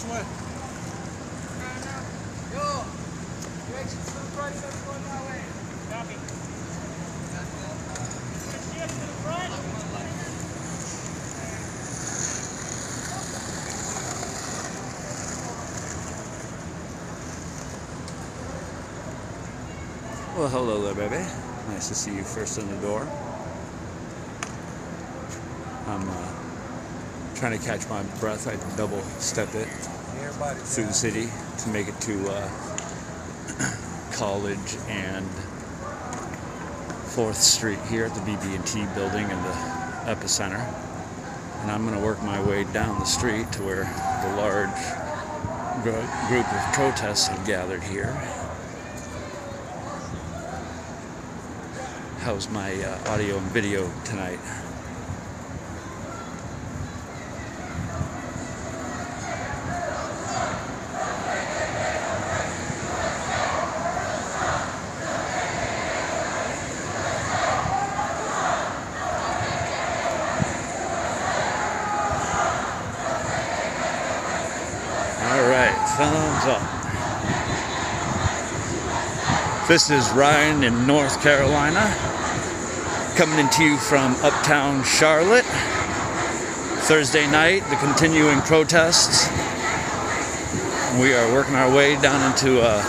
way. Yo, you exit to the front, that's going that way. Copy. Shift to the front. Well, hello there, baby. Nice to see you first in the door. I'm trying to catch my breath. I double step it through the city to make it to College and 4th Street here at the BB&T building in the epicenter. And I'm going to work my way down the street to where the large group of protests have gathered here. How's my audio and video tonight? Thumbs up. This is Ryan in North Carolina, coming into you from Uptown, Charlotte. Thursday night, the continuing protests. We are working our way down into a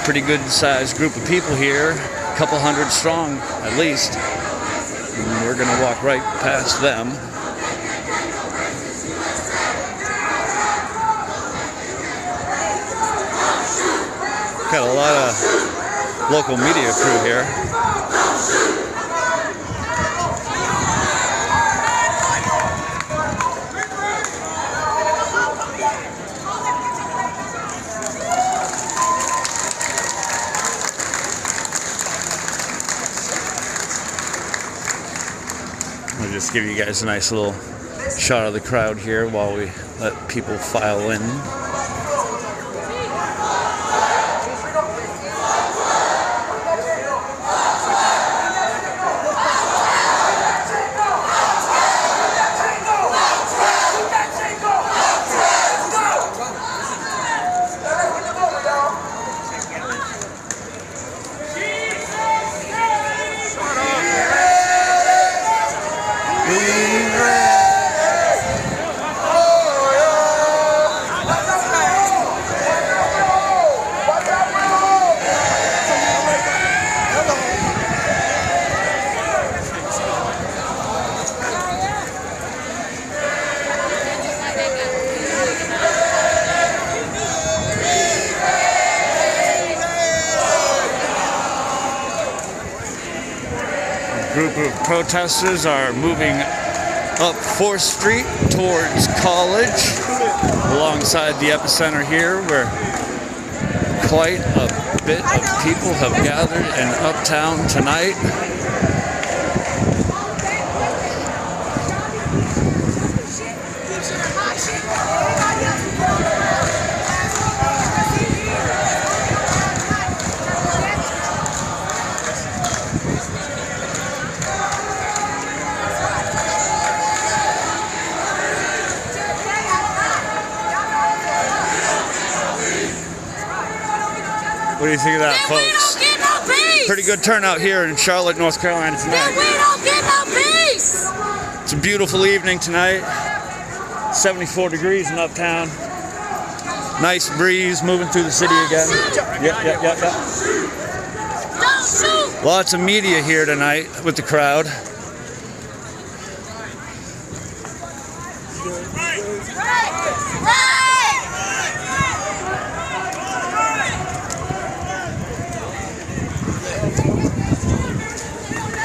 pretty good sized group of people here, a couple hundred strong at least. And we're going to walk right past them. Got a lot of local media crew here. I'll just give you guys a nice little shot of the crowd here while we let people file in. Group of protesters are moving up 4th Street towards College, alongside the epicenter here, where quite a bit of people have gathered in Uptown tonight. What do you think of that, folks? We don't get no peace. Pretty good turnout here in Charlotte, North Carolina tonight. We don't get no peace. It's a beautiful evening tonight. 74 degrees in Uptown. Nice breeze moving through the city again. Yep. Don't shoot. Lots of media here tonight with the crowd.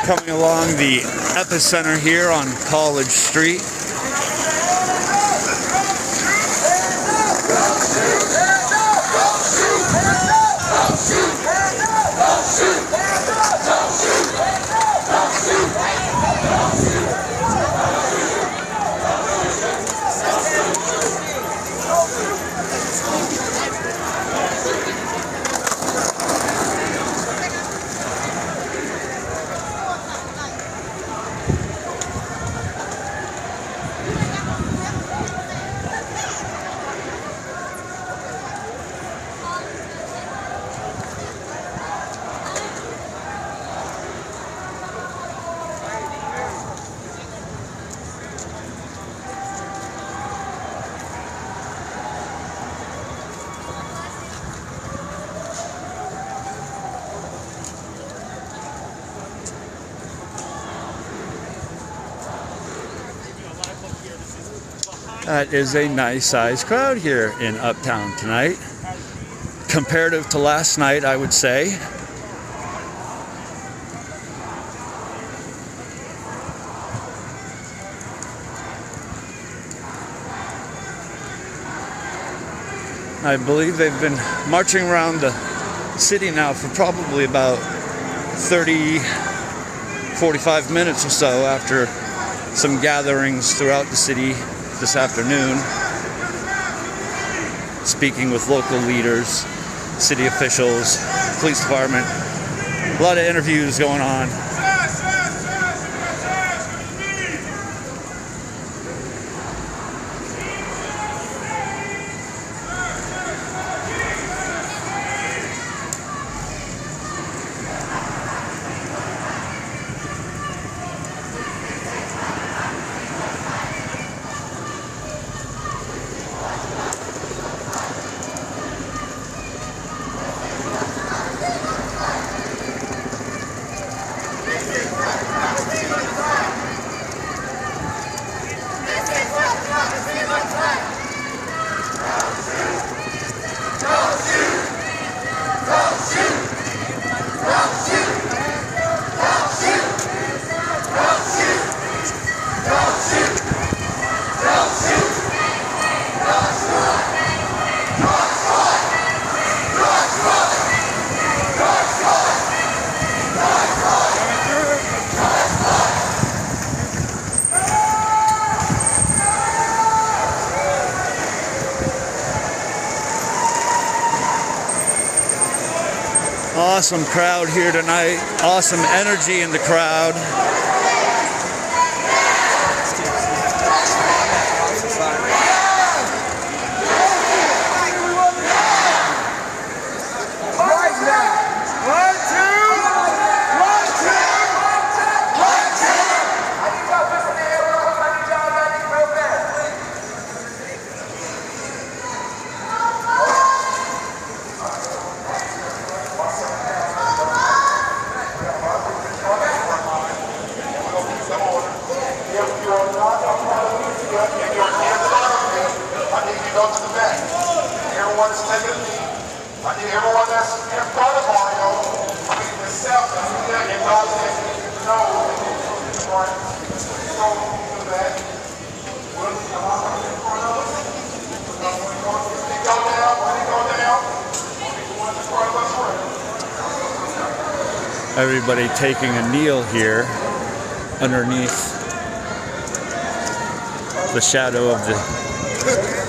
Coming along the epicenter here on College Street. That is a nice sized crowd here in Uptown tonight. Comparative to last night, I would say. I believe they've been marching around the city now for probably about 45 minutes or so after some gatherings throughout the city this afternoon, speaking with local leaders, city officials, police department. A lot of interviews going on. Awesome crowd here tonight. Awesome energy in the crowd. Everyone that's in front of Mario, the self and those that know that. Everybody taking a kneel here underneath the shadow of the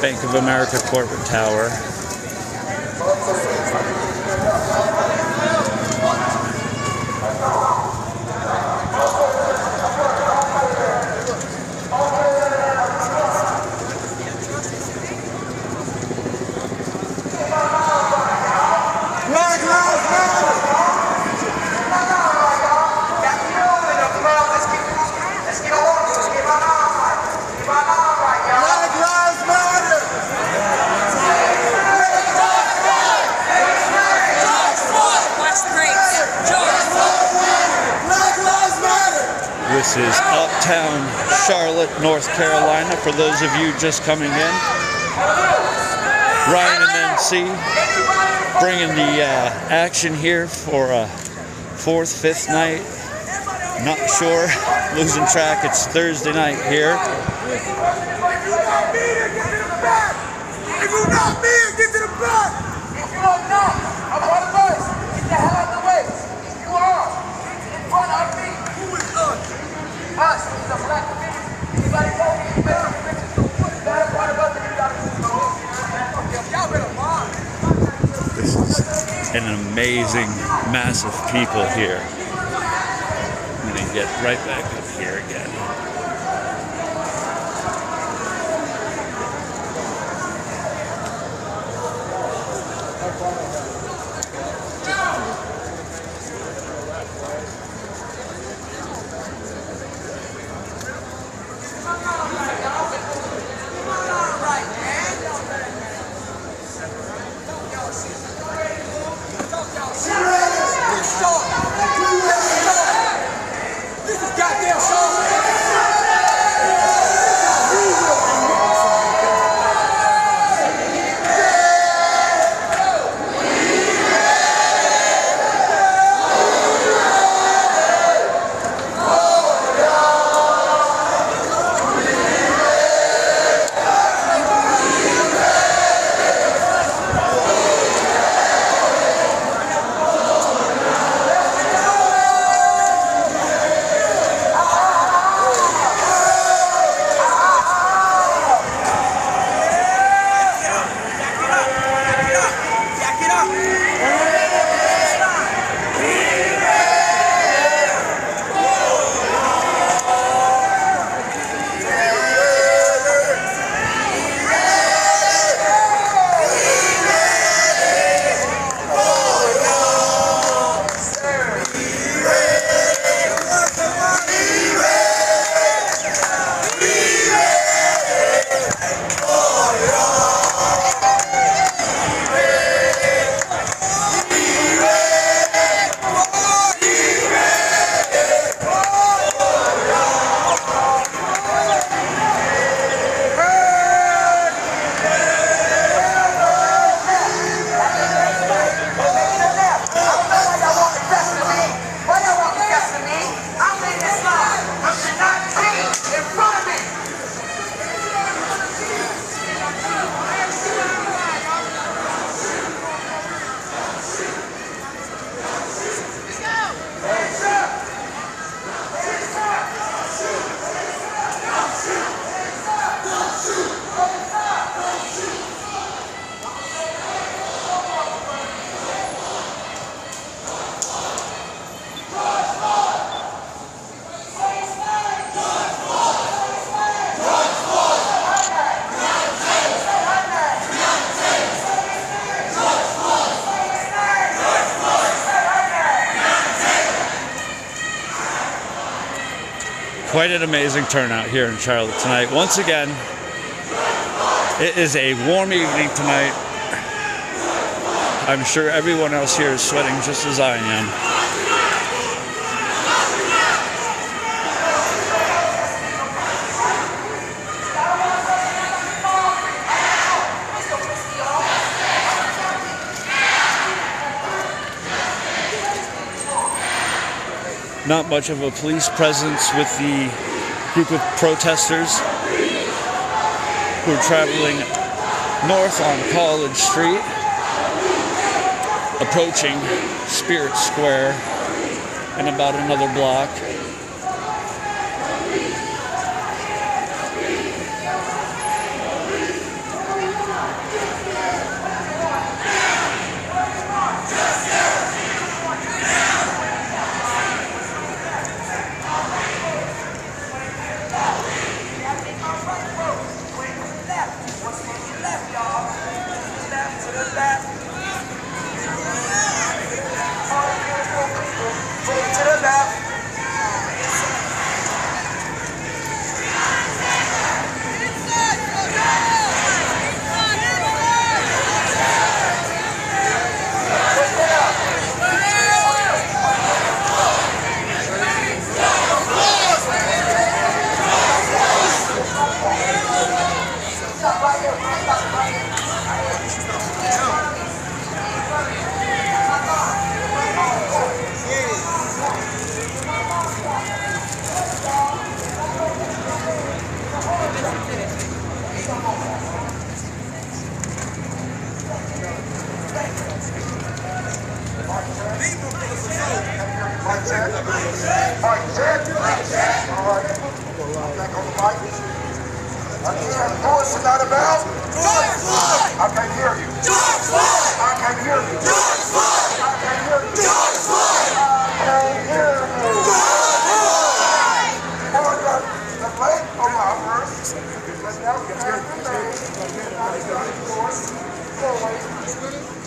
Bank of America corporate tower. This is Uptown, Charlotte, North Carolina, for those of you just coming in. Ryan and NC bringing the action here for a fourth, fifth night. Not sure, losing track. It's Thursday night here. If you're not me, get to the back! If you are not, I'm part of us. Get the hell out of the way. If you are, in front of me. Who is us? Us is a black community. Anybody know me? You better be bitches. That's part of us that you gotta do. Y'all better mind. This is an amazing, massive people here. I'm gonna get right back up here again. This is goddamn Quite an amazing turnout here in Charlotte tonight. Once again, it is a warm evening tonight. I'm sure everyone else here is sweating just as I am. Not much of a police presence with the group of protesters who are traveling north on College Street, approaching Spirit Square in about another block. I can't hear you. I can't hear you. I can't hear you. I can't hear you. The late of my verse. But now we have the name.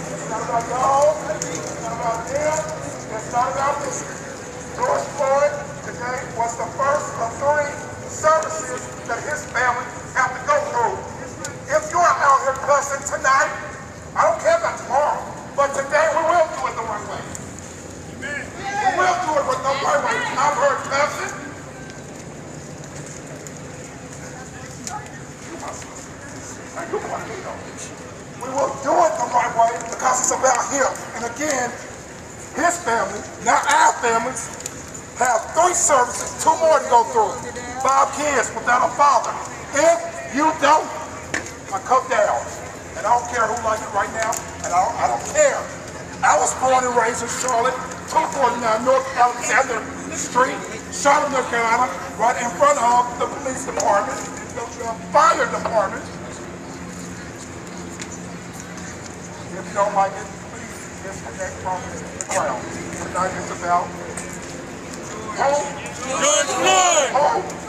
It's not about y'all. It's not about them. It's not about me. George Floyd today was the first of 3 services that his family have to go through. If you are out here cussing tonight, I don't care about tomorrow, but today we will do it the right way. We will do it with the right way. I've heard cussing. We will do it the right way because it's about him. And again, his family, not our families, have 3 services, 2 more to go through. 5 kids without a father. If you don't, I come down. And I don't care who likes it right now, and I don't care. I was born and raised in Charlotte, 249 North Alexander Street, Charlotte, North Carolina, right in front of the police department, the fire department. If you don't like it, please disconnect from the crowd. Tonight is about George Floyd!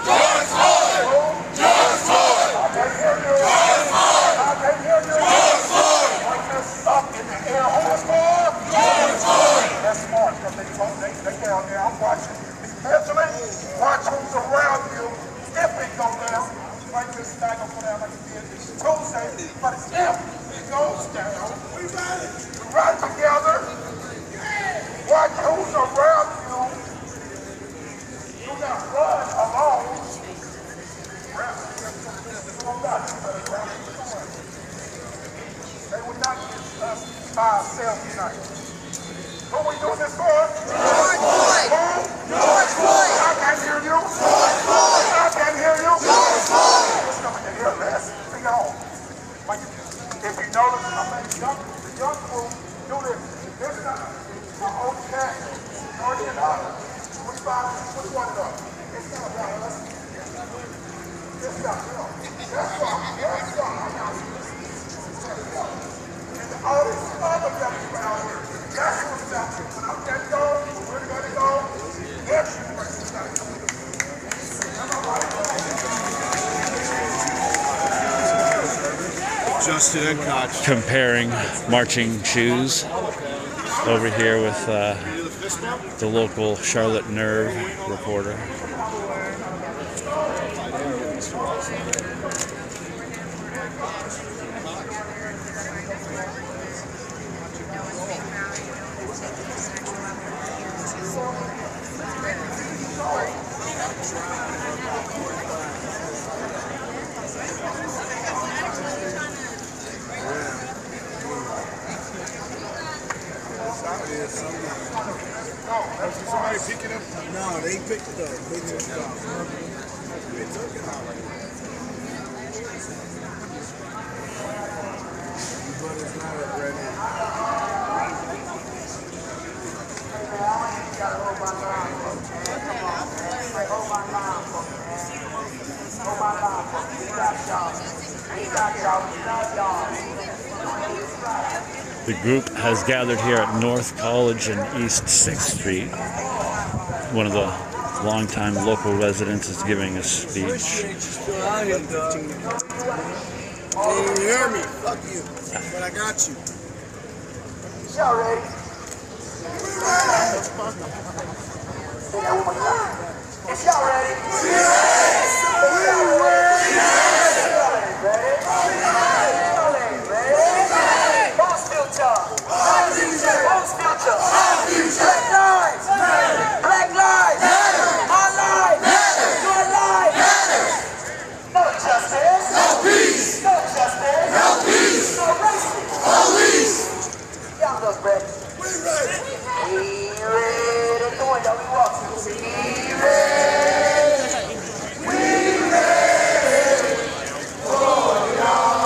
George Floyd! George Floyd! I can't hear you! George Floyd! I can't hear you! George Floyd! Like this up in the air, horse Floyd! George Floyd! That's smart, because they down there. I'm watching. Be vigilant. Watch who's around you. If it goes down, like this not gonna go down like it did Tuesday, but if it goes down, we ride together. Watch who's around you. Do not run alone. They would not get us by ourselves tonight. Who we doing this for? George Floyd! Who? George Floyd! I can't hear you! George Floyd! I can't hear you! George Floyd! Let's come in here, man. Sing on. If you notice, I made the young crew do this. This is my old cat. George and I. Which one of them? It's not about us. It's not them. That's why. And all these other young people out here, that's what's out here. When I'm going to go, we're going to go, everywhere tonight. Justin and Koch. Comparing marching shoes over here with the local Charlotte Nerve reporter. is somewhere. Somebody pick it up? No, they picked it up. They took it off. They took it off. But it's not ready. The group has gathered here at North College and East 6th Street. One of the longtime local residents is giving a speech. Appreciate you still out here, dog. Can't even hear me. Fuck you. But I got you. Y'all ready? Is y'all ready? Yes! We're ready! Ready? Who's future? Who's future? Black lives! Black lives! Our lives! Your lives! No justice! No peace! No justice! No peace! No racism! Police! Y'all look ready. We're ready. We ready. Come on, y'all. We walking. We ready. We ready. Oh, y'all.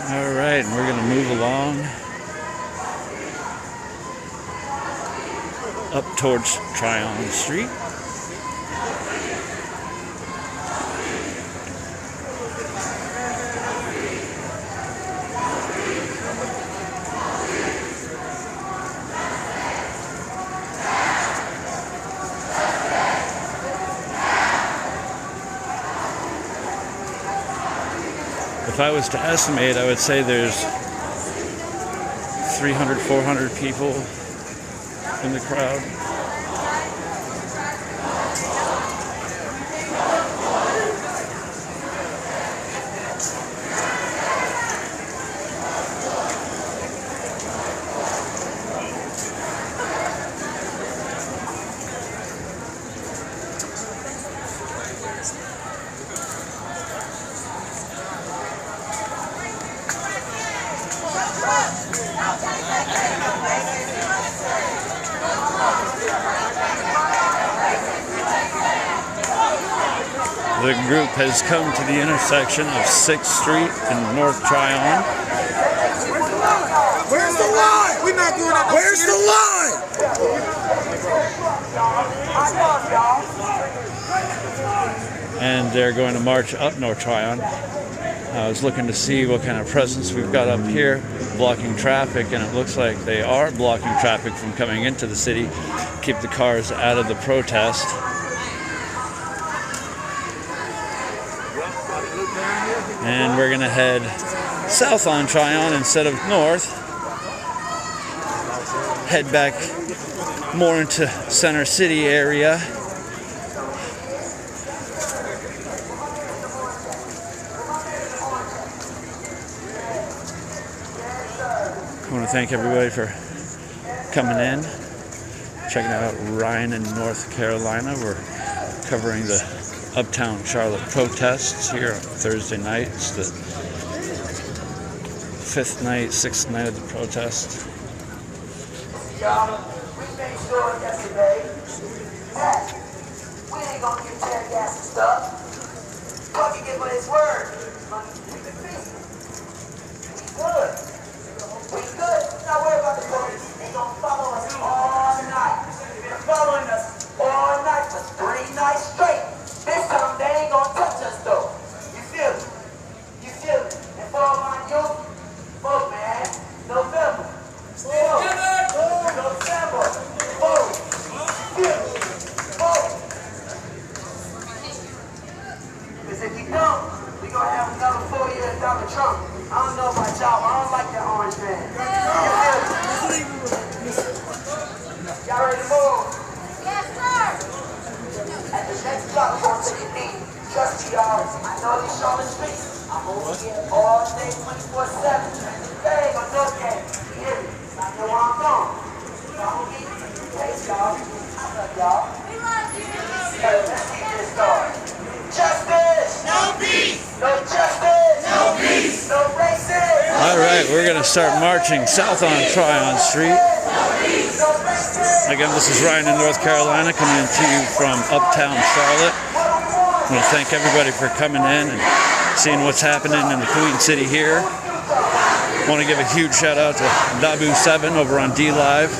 All right, and we're going to move along up towards Tryon Street. If I was to estimate, I would say there's 300, 400 people in the crowd. The group has come to the intersection of 6th Street and North Tryon. Where's the line? We're not doing that. Where's the line? And they're going to march up North Tryon. I was looking to see what kind of presence we've got up here, blocking traffic, and it looks like they are blocking traffic from coming into the city, keep the cars out of the protest. And we're gonna head south on Tryon instead of north. Head back more into Center City area. I want to thank everybody for coming in, checking out Ryan in North Carolina. We're covering the Uptown Charlotte protests here on Thursday night. It's the 5th night, 6th night of the protest. Y'all, we made sure yesterday that we ain't gonna get tear gas and stuff. Fuck can give us his word. We can fix it. We good. We good. Not worry about the police. They gonna follow us all night. They've been following us all night for 3 nights straight. This time they ain't gonna touch us though. You feel me? You feel me? And for all my youth, vote man, November. Still, November. young. I don't know about y'all, but I don't like that orange man. You feel me? Y'all ready to move? Yes, sir. At the next block, we're going to take a knee. Trust me, y'all. I know these Charlotte streets. I'm over here all day, 24/7. Hey, on no game. You hear me? I know where I'm going. So I'm going to get you some place, y'all. I love y'all. We love you. Let's keep this going. Justice! No peace. No justice! No peace. No racism! All right, we're going to start marching south on Tryon Street. No racism! Again, this is Ryan in North Carolina, coming to you from Uptown Charlotte. I want to thank everybody for coming in and seeing what's happening in the Queen City here. I want to give a huge shout out to Dabu7 over on D-Live,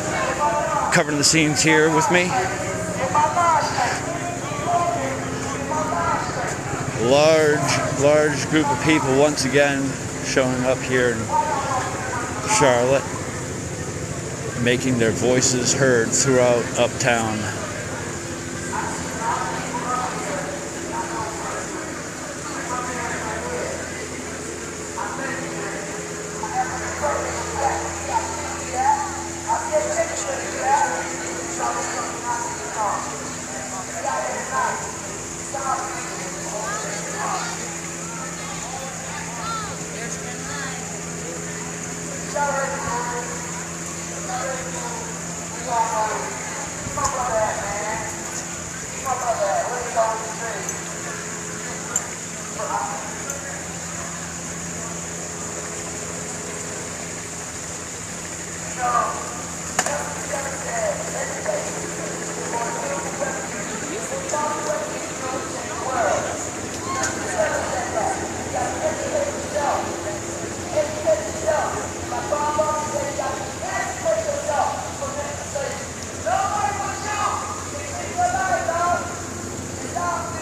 covering the scenes here with me. Large group of people once again showing up here in Charlotte, making their voices heard throughout Uptown.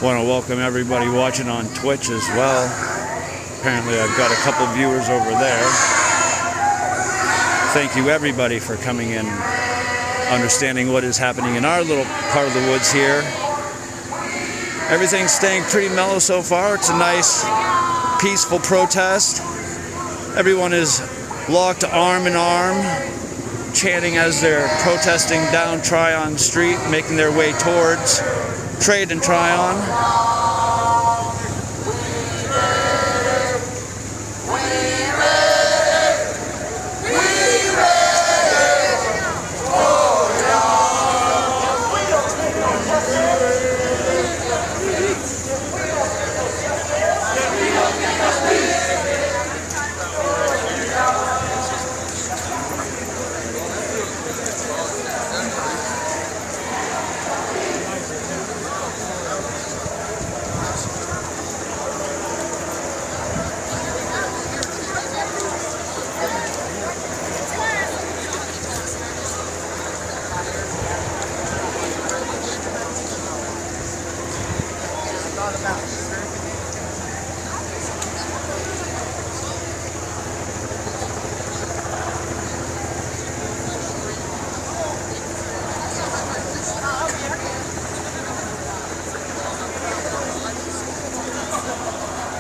Want to welcome everybody watching on Twitch as well. Apparently I've got a couple viewers over there. Thank you everybody for coming in, understanding what is happening in our little part of the woods here. Everything's staying pretty mellow so far. It's a nice, peaceful protest. Everyone is locked arm in arm, chanting as they're protesting down Tryon Street, making their way towards Trade and Tryon.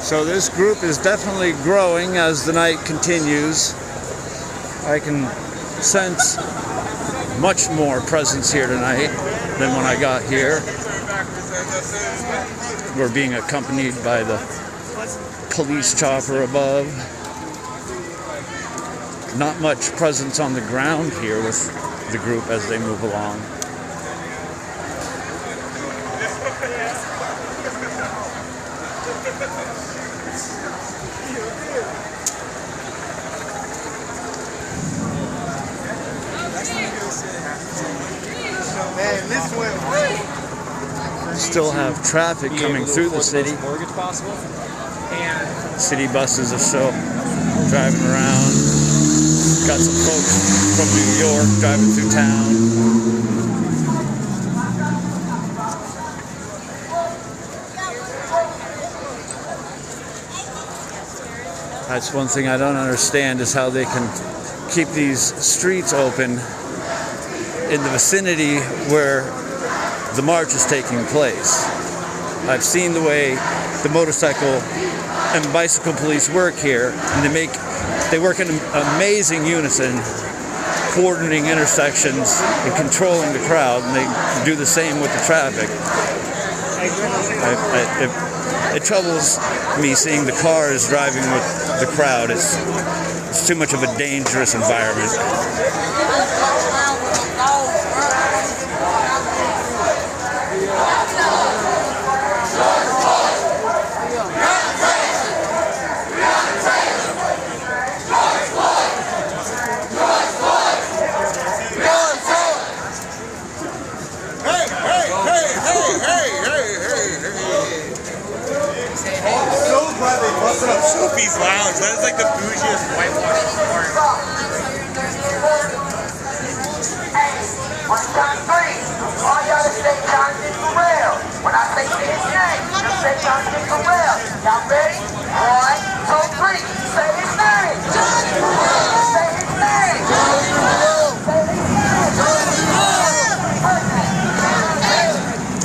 So this group is definitely growing as the night continues. I can sense much more presence here tonight than when I got here. We're being accompanied by the police chopper above. Not much presence on the ground here with the group as they move along. Still have traffic coming through the city. City buses are still driving around. Got some folks from New York driving through town. That's one thing I don't understand, is how they can keep these streets open in the vicinity where the march is taking place. I've seen the way the motorcycle and bicycle police work here, and they work in amazing unison, coordinating intersections and controlling the crowd, and they do the same with the traffic. It troubles me seeing the cars driving with the crowd. It's too much of a dangerous environment. Busting up Sophie's Lounge. That is like the bougiest whitewash bar. On count three, all y'all to say Jonathan Pharrell. When I say his name, you say Jonathan Pharrell. Y'all ready? 1, 2, 3. Say his name. Jonathan Pharrell. Say his name. Jonathan Pharrell. Say his name. Jonathan Pharrell.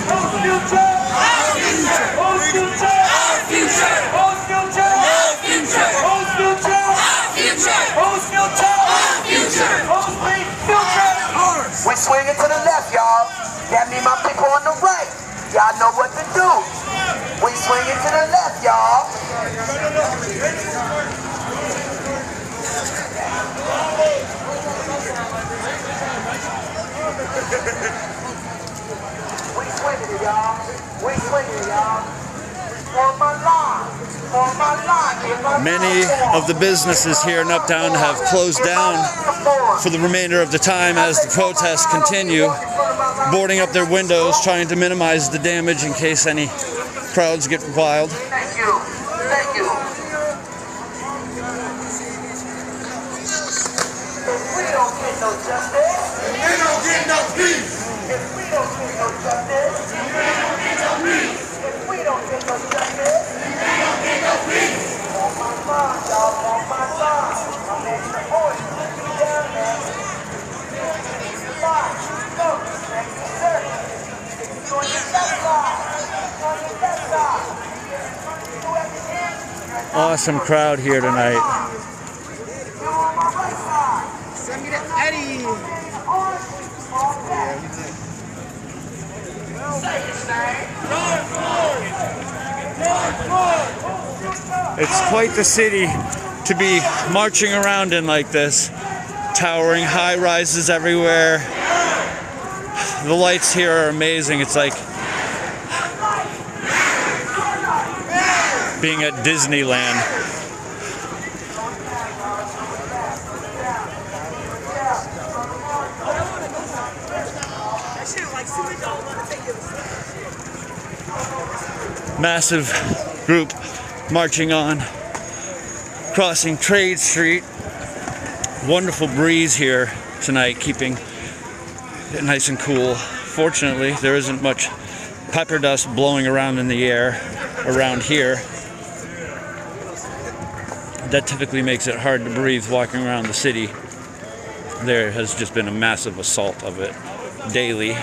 Who's future? Our future. Who's future? Our future. Who's future? Our future. Who's future? Our future. Who's future? Our future. Who's future? We swinging to the left, y'all. That means my people on the right. Y'all know what to do. We swinging to the left, y'all. We swinging it, y'all. We swinging it, y'all. For my line. For my line. Many of the businesses here in Uptown have closed down for the remainder of the time as the protests continue, boarding up their windows, trying to minimize the damage in case any crowds get wild. Thank you. Thank you. If we don't get no justice, They don't get no peace. if we don't get no justice, if we don't get no peace, if we don't get no justice, we don't get no peace. On my mind, y'all, on my mind. I'm in the voice. Down there. 5, go. Next to 30. It's on your left side. It's on your left side. You at the end. Awesome crowd here tonight. You're on my right side. Send me the Eddie. Say his name. It's quite the city to be marching around in like this. Towering high rises everywhere. The lights here are amazing. It's like being at Disneyland. Massive group marching on, crossing Trade Street. Wonderful breeze here tonight, keeping it nice and cool. Fortunately, there isn't much pepper dust blowing around in the air around here. That typically makes it hard to breathe walking around the city. There has just been a massive assault of it daily.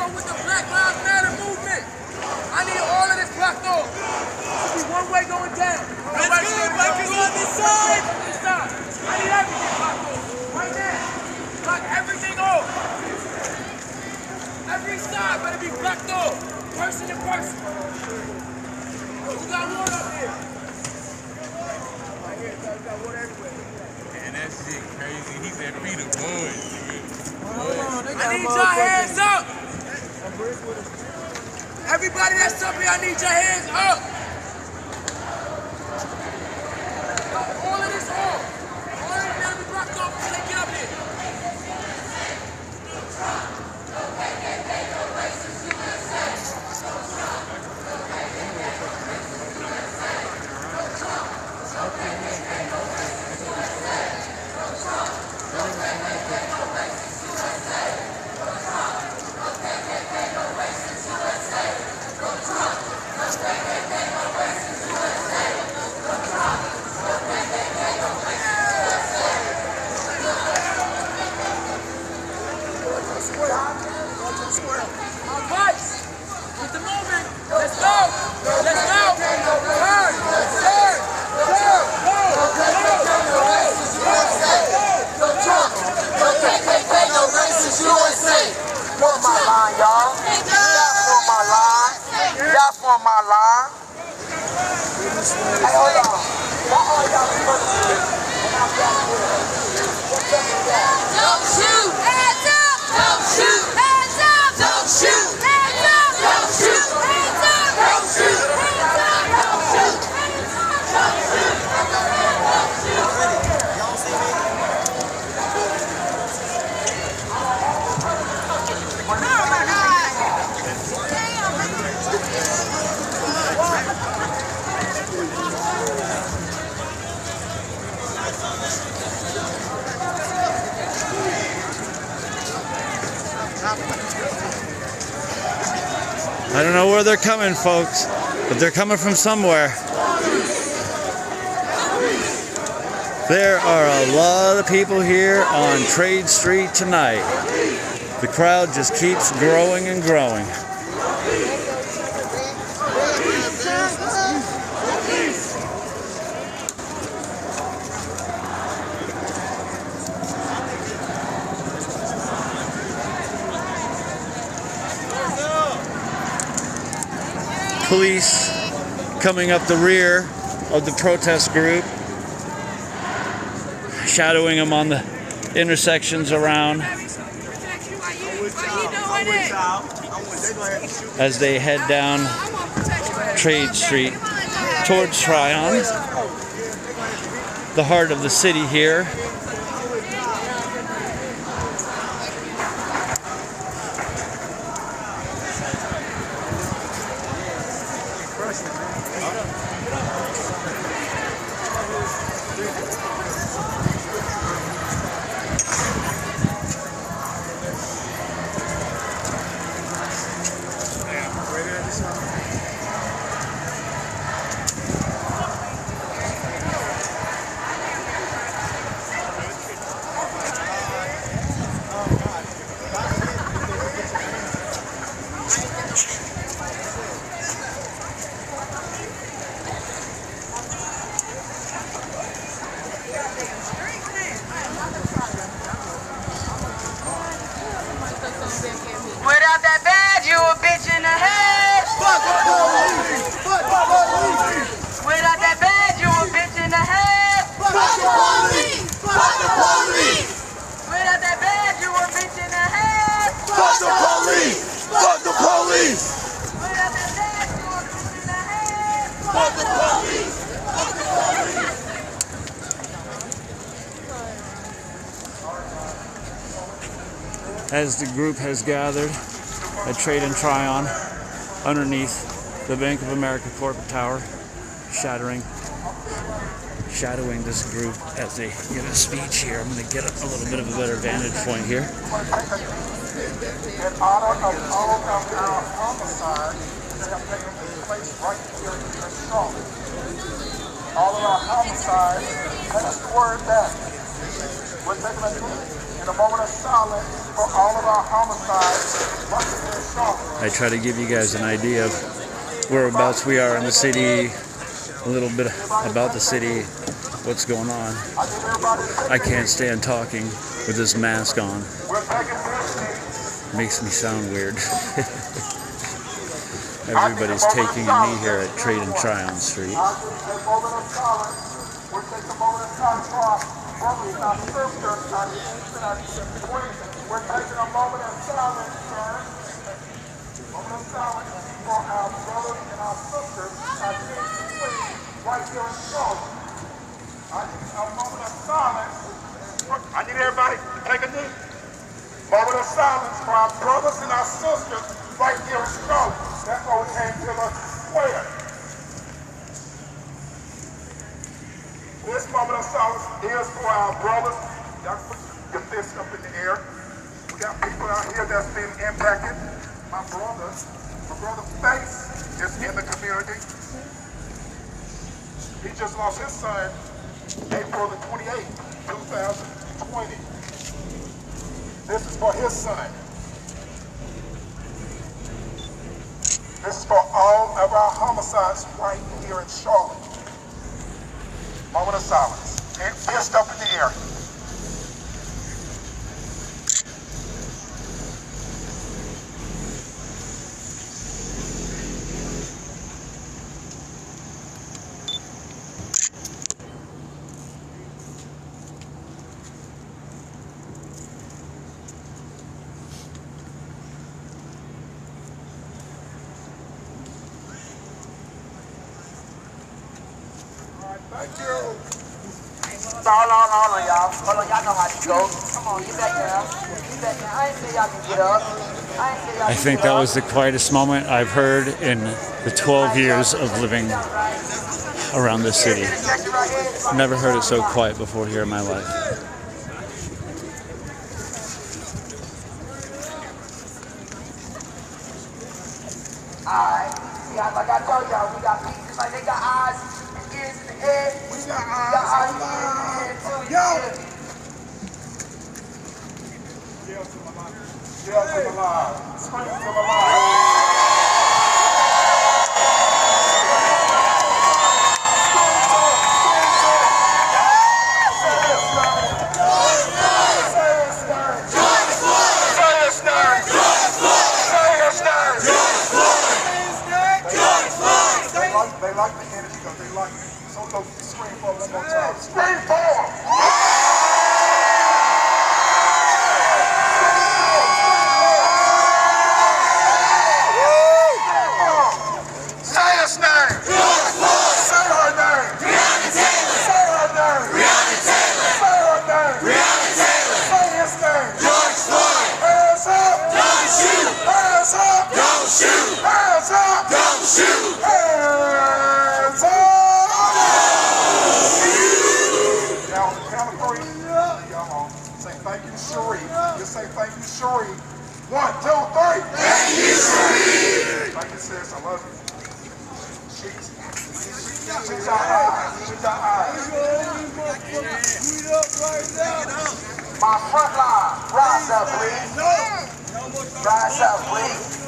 With the Black Lives Matter movement, I need all of this blocked off. Should be one way going down. Let's go, bikers on this side. This side. I need everything blocked off. Right now. Block everything off. Every side better be blocked off. Person to person. Who got water up here? Right here, we got water everywhere. Man, that shit crazy. He said, "Be the boys, nigga." I need your hands up. Everybody that's up here, I need your hands up. All of this off. All of this gotta be blocked off until they get up here. Hey, hold on. Why all y'all first and I'm back here? What's up with that? Don't shoot! Hands up! Don't shoot! Hands up! Don't shoot! Hands up! Don't shoot! Hands up! Don't shoot! Hands up! Don't shoot! Don't shoot! Y'all see me? Oh my God! I don't know where they're coming, folks, but they're coming from somewhere. There are a lot of people here on Trade Street tonight. The crowd just keeps growing and growing. Police coming up the rear of the protest group, shadowing them on the intersections around as they head down Trade Street towards Tryon, the heart of the city here. Without that badge, you a bitch in the head. Fuck the police! Fuck the police! Without that badge, you a bitch in the head. Fuck the police! Fuck the police! Without that badge, you a bitch in the head. Fuck the police! Fuck the police! Without that badge, you a bitch in the head. Fuck the police! Fuck the police! As the group has gathered at Trade and Tryon underneath the Bank of America corporate tower, shadowing this group as they give a speech here. I'm going to get a little bit of a better vantage point here. In honor of all of our homicides that have taken place right here in Charlotte. All of our homicides, let us word that. We're taking a knee in a moment of silence for all of our homicides right here in Charlotte. I try to give you guys an idea of whereabouts we are in the city, a little bit about the city, what's going on. I can't stand talking with this mask on. We're taking this knee. Makes me sound weird. Everybody's taking a knee here at Trade and Tryon Street. I just a moment of silence. We're taking a moment of silence for our brothers, our sisters, our nieces, and our twins. We're taking a moment of silence, sir. A moment of silence for our brothers and our sisters, our nieces and twins, right here in Charlotte. I need a moment of silence. I need everybody to take a knee. Moment of silence for our brothers and our sisters right here in Charlotte. That's why we came to the square. This moment of silence is for our brothers. Y'all put your fists up in the air. We got people out here that's been impacted. My brother's face is in the community. He just lost his son April the 28th, 2020. This is for his son. This is for all of our homicides right here in Charlotte. Moment of silence. And fist up in the air. Hold on, y'all. Hold on, y'all know how to go. Come on, get back down. Get back down. I ain't say y'all can get up. I think that was the quietest moment I've heard in the 12 years of living around this city. Never heard it so quiet before here in my life. Alright. Like I told y'all, we got pieces like they got eyes and ears in the head. We got eyes in the head too. Yo! Yell to my life. Yell to my life. Scream to my life. They like the energy because they like it. So go scream for one more time. Scream for! Say his name! Say her name! Say her name! Say her name! Say his name! Hands up! Don't shoot! Hands up! Don't shoot! Hands up! Don't shoot! Hands up! Now on the count of three, y'all say thank you to Cherie. Just say thank you to Cherie. 1, 2, 3. Thank you, Cherie. Like it says, I love you. She's our eyes. She's our eyes. My front line, rise up, please. Rise up, please.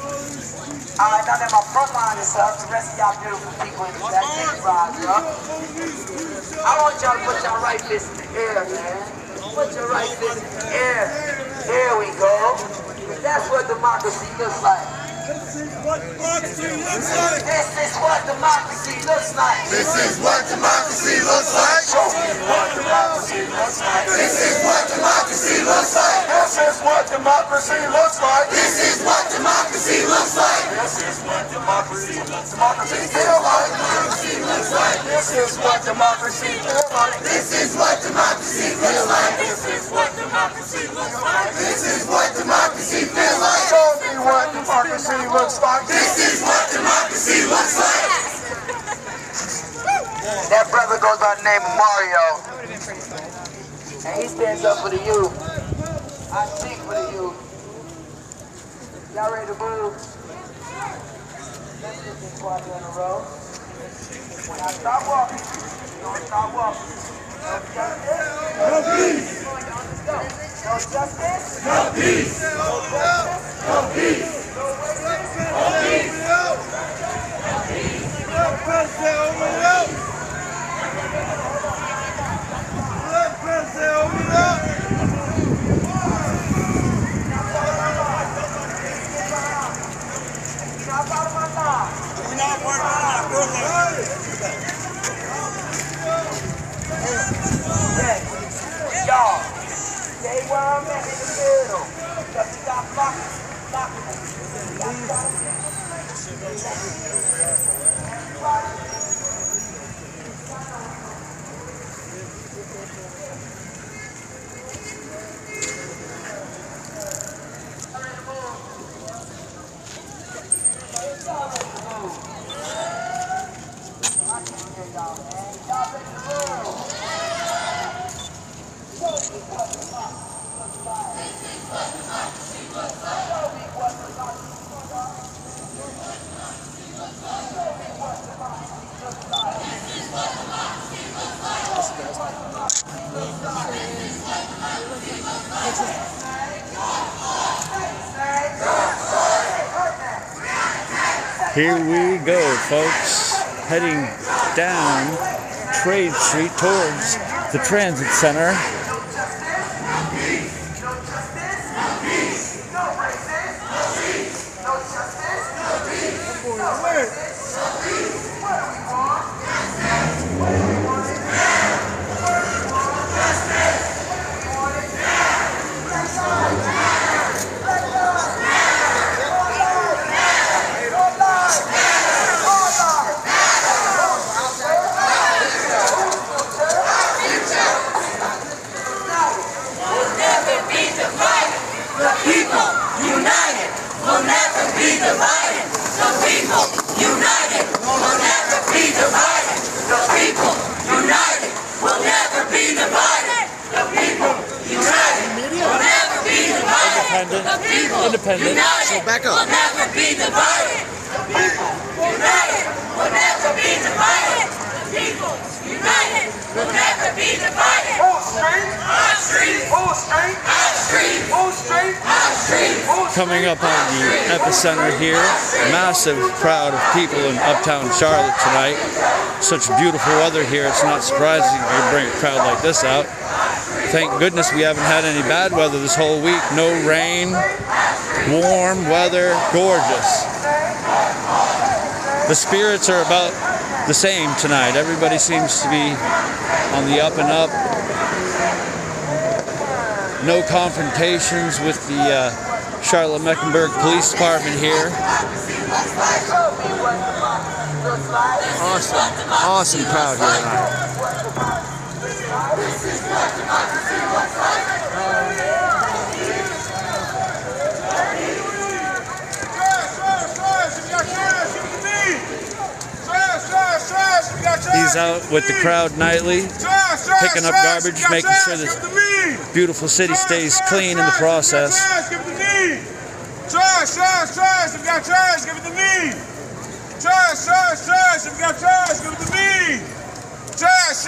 Alright, now that my front line is up, the rest of y'all beautiful people in the back, can rise up. I want y'all to put y'all right fist in the air, man. Put your right fist in the air. There we go. That's what democracy looks like. This is what democracy looks like. This is what democracy looks like. This is what democracy looks like. Show me what democracy looks like. This is what democracy looks like. This is what democracy looks like. This is what democracy looks like. This is what democracy feel like. Democracy looks like. This is what democracy feel like. This is what democracy feels like. This is what democracy looks like. This is what democracy feels like. Show me what democracy looks like. This is what democracy looks like. That brother goes by the name of Mario. And he stands up for the youth. I speak for the youth. Y'all ready to move? Let's get this party on the road. When I start walking, you don't start walking. No justice. No peace. No justice. No peace. No justice. No peace. No wages. No peace. Y'all, stay where I'm at in the middle. Because we got blocking. Here we go, folks, heading down Trade Street towards the Transit Center. Independent. United. So back up. We'll never be divided. United. We'll never be divided. People united. We'll never be divided. Full strength. Our street. Full strength. Our street. Full strength. Our street. Coming up on the epicenter here, massive crowd of people in Uptown Charlotte tonight. Such beautiful weather here, it's not surprising you bring a crowd like this out. Thank goodness we haven't had any bad weather this whole week. No rain, warm weather, gorgeous. The spirits are about the same tonight. Everybody seems to be on the up and up. No confrontations with the Charlotte-Mecklenburg Police Department here. Awesome crowd here tonight. He's out with the crowd nightly, picking up garbage, making sure this beautiful city stays clean in the process. Give it to me. Trash, if you got trash, give it to me. Trash, if you got trash, give it to me. Trash,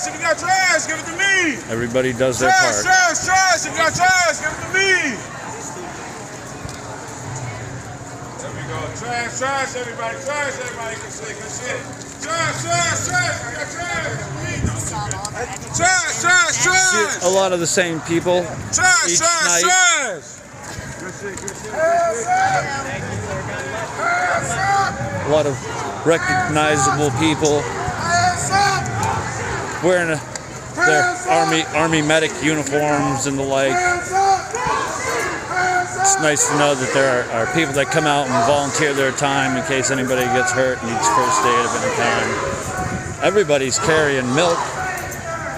if you got trash, give it to me. Everybody does their part. Trash, if you got trash, give it to me. There we go. Trash, everybody can say good shit. Trash, if you got trash, give it to me. Trash. A lot of the same people each night. A lot of recognizable people wearing their army medic uniforms and the like. It's nice to know that there are people that come out and volunteer their time in case anybody gets hurt and needs first aid of any kind. Everybody's carrying milk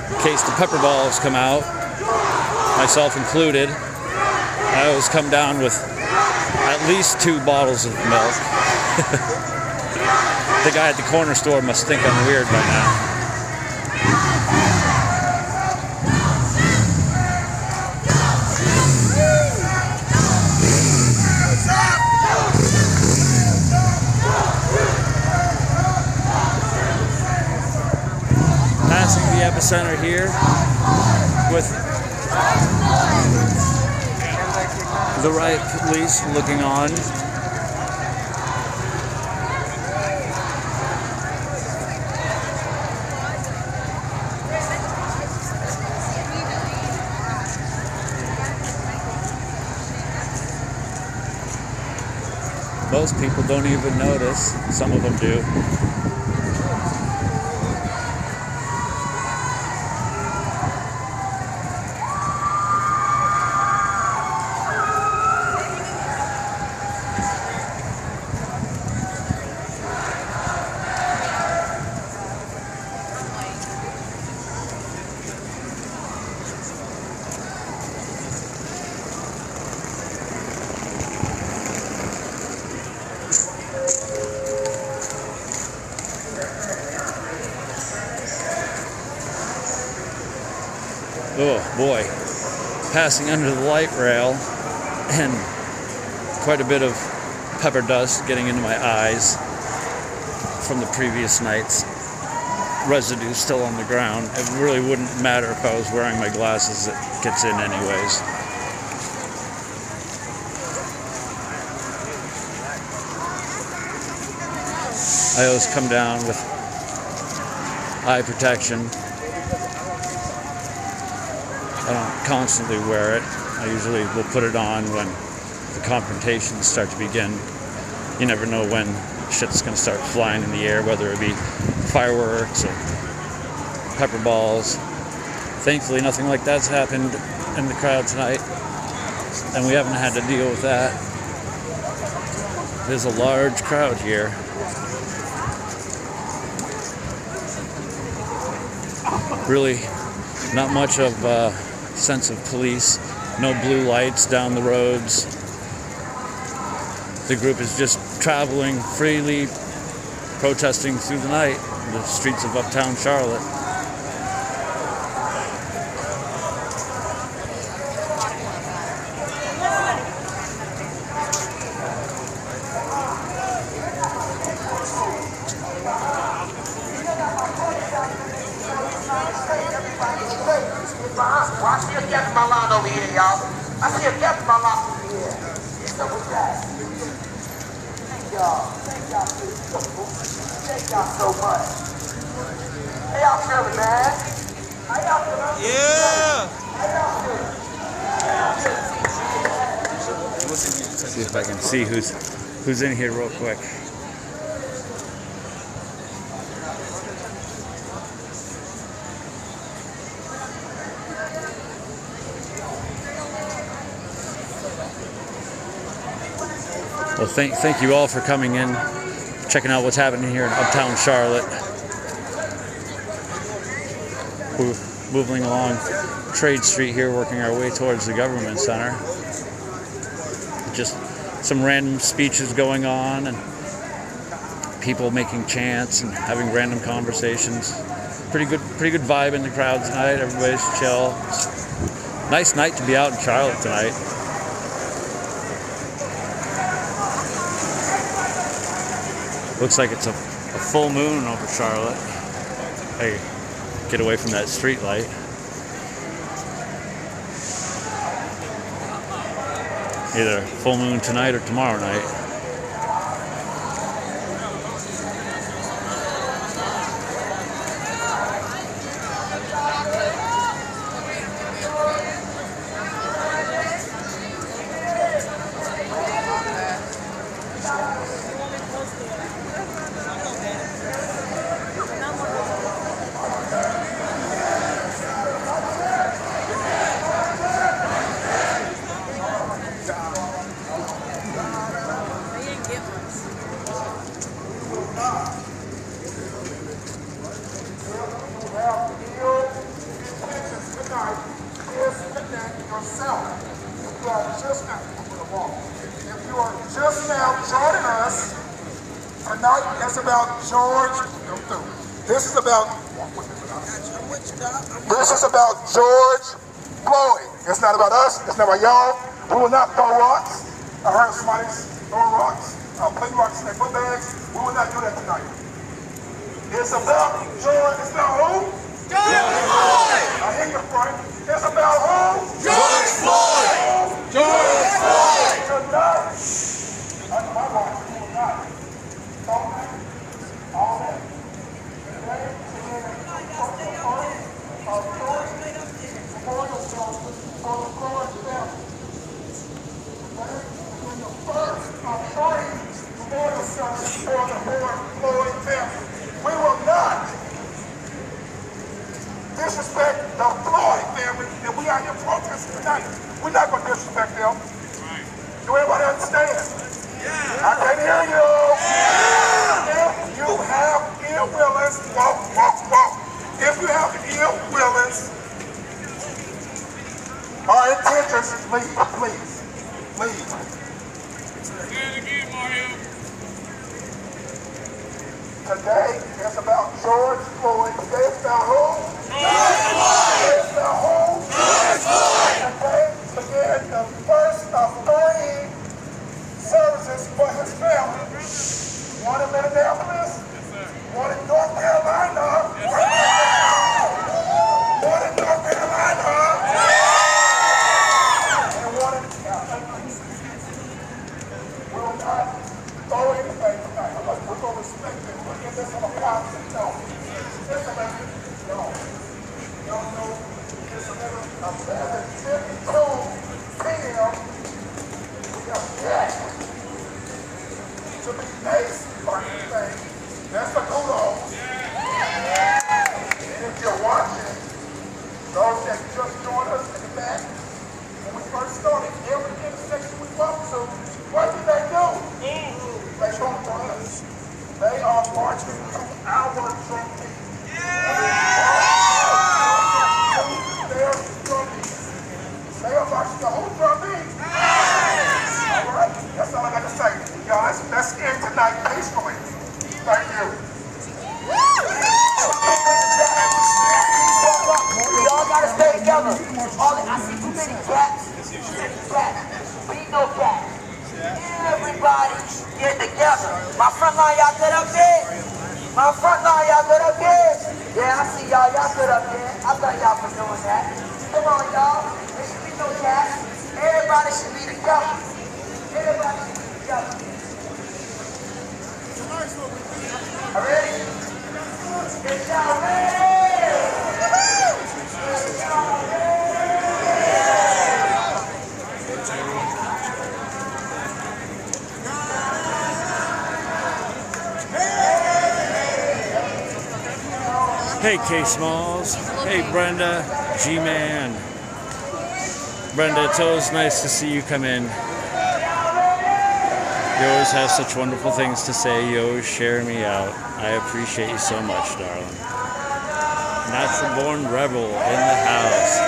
in case the pepper balls come out, myself included. I always come down with at least 2 bottles of milk. The guy at the corner store must think I'm weird by now. Passing the epicenter here with the riot police looking on. Most people don't even notice. Some of them do. Oh boy, passing under the light rail and quite a bit of pepper dust getting into my eyes from the previous night's residue still on the ground. It really wouldn't matter if I was wearing my glasses, it gets in anyways. I always come down with eye protection. I don't constantly wear it. I usually will put it on when the confrontations start to begin. You never know when shit's gonna start flying in the air, whether it be fireworks or pepper balls. Thankfully, nothing like that's happened in the crowd tonight, and we haven't had to deal with that. There's a large crowd here. Really not much of a sense of police. No blue lights down the roads. The group is just traveling freely, protesting through the night in the streets of Uptown Charlotte. Well, I see a gap in my line over here, y'all. I see a gap in my line over here. So what's that? Thank y'all. Thank y'all for the support. Thank y'all so much. How y'all feeling, man? How y'all feeling? Yeah. How y'all feeling? See if I can see who's in here real quick. Well, thank you all for coming in, checking out what's happening here in Uptown Charlotte. We're moving along Trade Street here, working our way towards the Government Center. Just some random speeches going on and people making chants and having random conversations. Pretty good vibe in the crowd tonight. Everybody's chill. Nice night to be out in Charlotte tonight. Looks like it's a full moon over Charlotte. Hey, get away from that street light. Either full moon tonight or tomorrow night. If you are just now joining us, tonight is about George. This is about George Floyd. It's not about us. It's not about y'all. We will not throw rocks. I heard somebody throw rocks. Play rocks in their foot bags. We will not do that tonight. It's about George. It's about who? George Floyd! I hear you, Frank. It's about who? George Floyd! George Floyd! Tonight. That's my watch. We will not. All that. Today, memorial service for the Floyd family. Today, the first of three memorial service for the Floyd family. We will not disrespect the Floyd family, and we are here protesting tonight. We're not going to disrespect them. Do everybody understand? Yeah. I can hear you. Yeah. If you have ill willings, walk. If you have ill willings, our intentions, please. Say it again, Mario. Today is about George Floyd. Today is about who? George Floyd! Today is about who? George Floyd! Today began the first of three services for his family. One in Minneapolis, one in North Carolina, one in North Carolina, and one in We will not throw anything tonight. We're going to respect it. We're going to get this on a positive note. This amendment, no. Y'all know this amendment of 7:52 p.m. We have yet to be nice or anything. That's the kudos. And if you're watching, those that just joined us in the back, when we first started, every intersection we walked to, what did they do? They don't for us. They are marching to our drum beat. They are marching the whole drum beat. All right? That's all I got to say. Y'all, let's end tonight peacefully. Thank you. Y'all gotta stay together. I see too many cats. We need no cats. Everybody get together. My front line, y'all good up there? Yeah, I see y'all. Y'all good up there. I thank y'all for doing that. Come on, y'all. There should be no gas. Everybody should be together. Everybody should be together. All ready? Is y'all ready? Is y'all ready? Hey K Smalls, hey Brenda, G-Man. Brenda, it's always nice to see you come in. You always have such wonderful things to say, you always share me out. I appreciate you so much, darling. Natural born rebel in the house.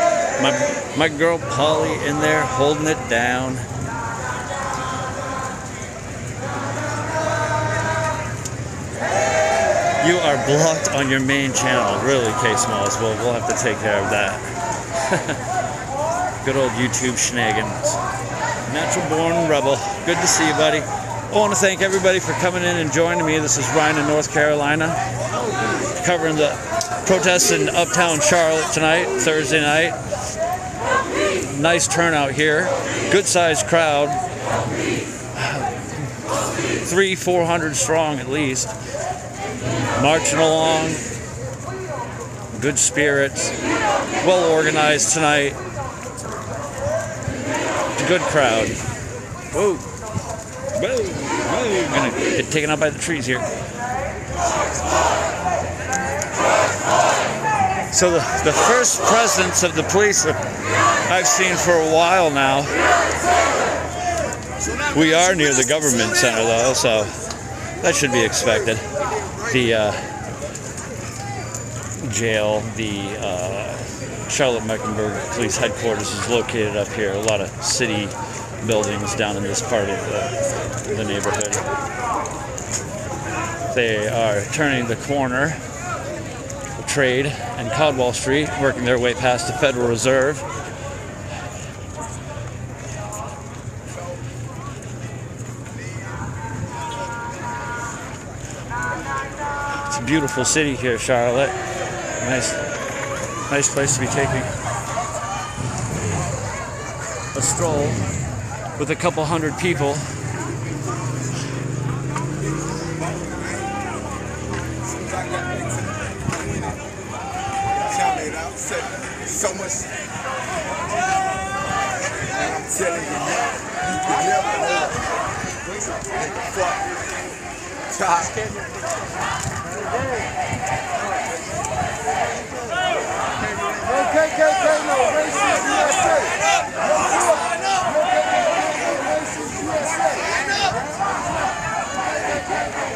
My girl Polly in there holding it down. You are blocked on your main channel. Really, K-Smalls. Well, we'll have to take care of that. Good old YouTube shenanigans. Natural born rebel. Good to see you, buddy. I want to thank everybody for coming in and joining me. This is Ryan in North Carolina, covering the protests in Uptown Charlotte tonight, Thursday night. Nice turnout here. Good-sized crowd. 300-400 strong at least. Marching along, good spirits, well organized tonight, good crowd. Whoa, whoa, whoa, gonna get taken out by the trees here. So the first presence of the police I've seen for a while now. We are near the government center though, so that should be expected. The jail, the Charlotte-Mecklenburg Police Headquarters is located up here. A lot of city buildings down in this part of the neighborhood. They are turning the corner of Trade and Caldwell Street, working their way past the Federal Reserve. Beautiful city here, Charlotte. Nice place to be taking a stroll with a couple hundred people. So much. I'm telling you, you could never No KKK, no racist USA. No KKK, no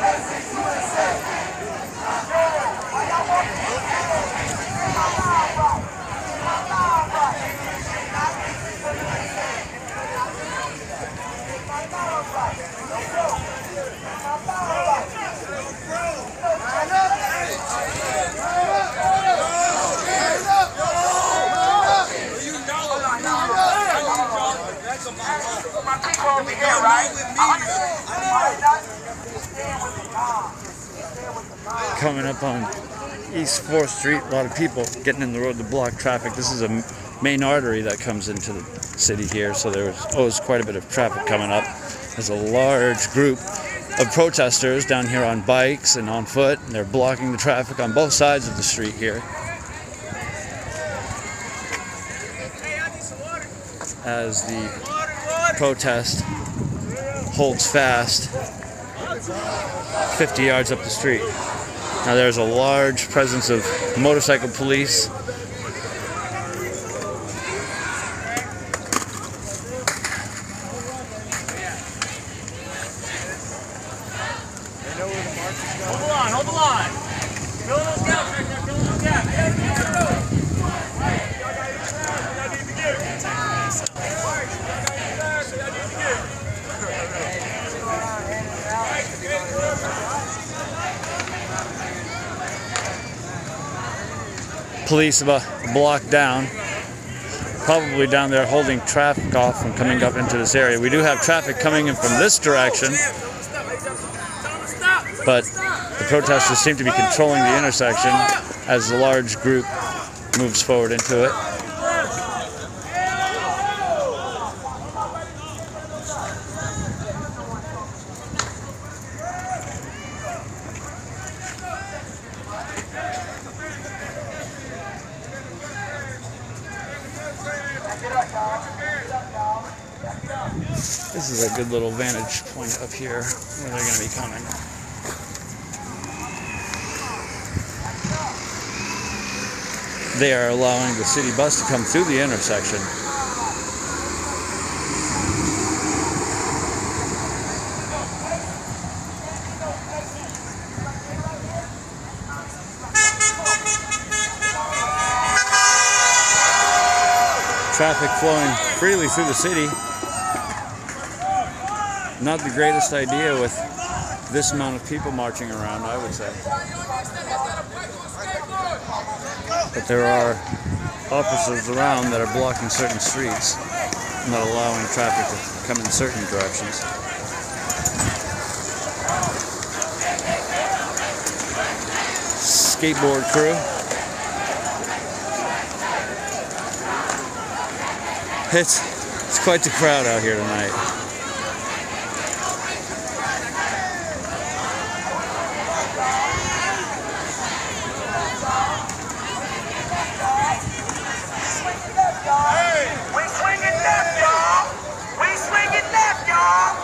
racist USA. My people over here, right? Coming up on East 4th Street, a lot of people getting in the road to block traffic. This is a main artery that comes into the city here, so there was always quite a bit of traffic coming up. There's a large group of protesters down here on bikes and on foot, and they're blocking the traffic on both sides of the street here. As the protest holds fast 50 yards up the street. Now there's a large presence of motorcycle police. Hold the line. Fill those gaps right there. Fill those gaps. Police about a block down, probably down there holding traffic off from coming up into this area. We do have traffic coming in from this direction, but the protesters seem to be controlling the intersection as the large group moves forward into it. This is a good little vantage point up here where they're going to be coming. They are allowing the city bus to come through the intersection. Traffic flowing freely through the city. Not the greatest idea with this amount of people marching around, I would say. But there are officers around that are blocking certain streets, not allowing traffic to come in certain directions. Skateboard crew. It's quite the crowd out here tonight. We swinging left, y'all. We swinging left, y'all.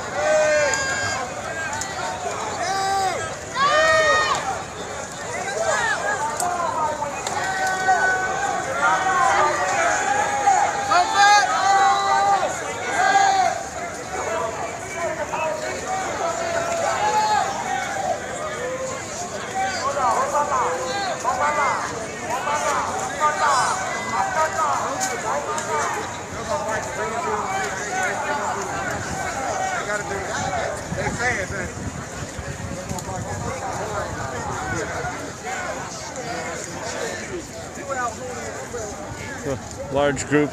A large group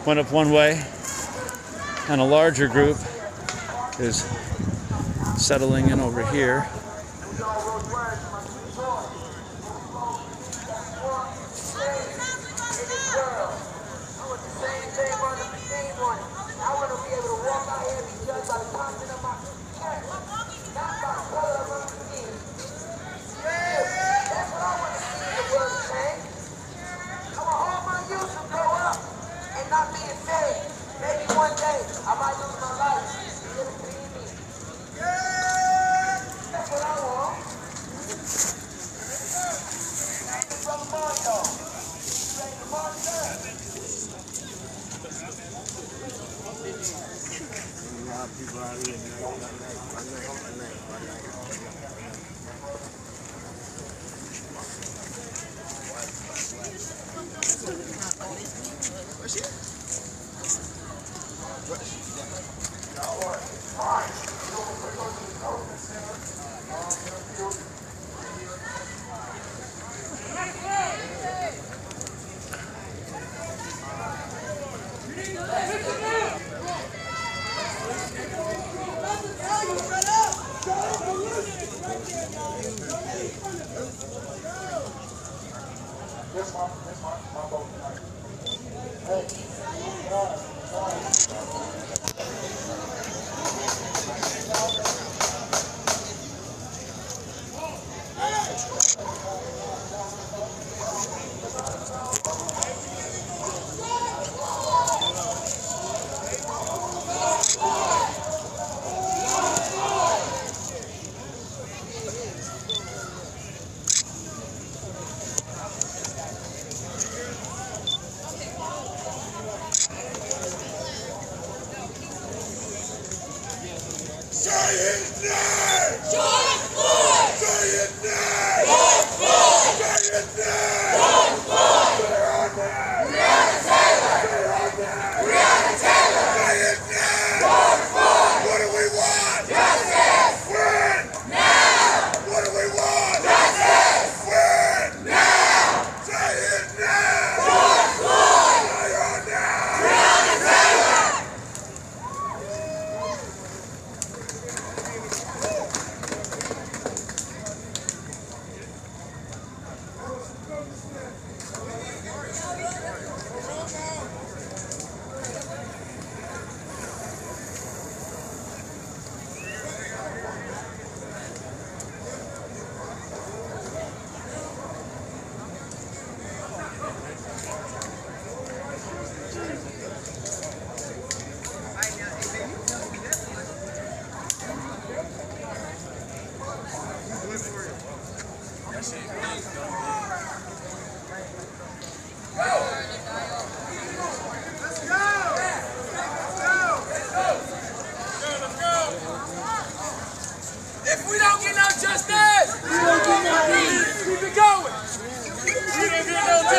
went up one way, and a larger group is settling in over here. Maybe one day I might lose my life. You gonna believe me? Yeah! That's what I want. Brother Marco. Ready to march, sir?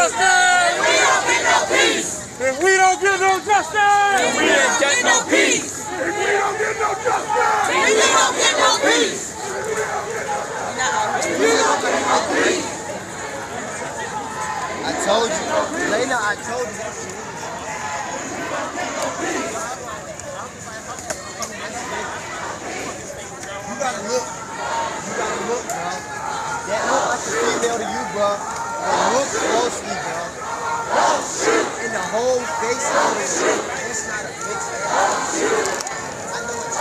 justice, we don't get no peace. if we don't get no justice, We ain't get no peace. If we don't get no justice, We don't get no peace. I told you. Lena, I told you. You gotta look, bro. That look like a female to you, bro. But look closely, bro. In the whole face of the shit. It's not a mix. I know it's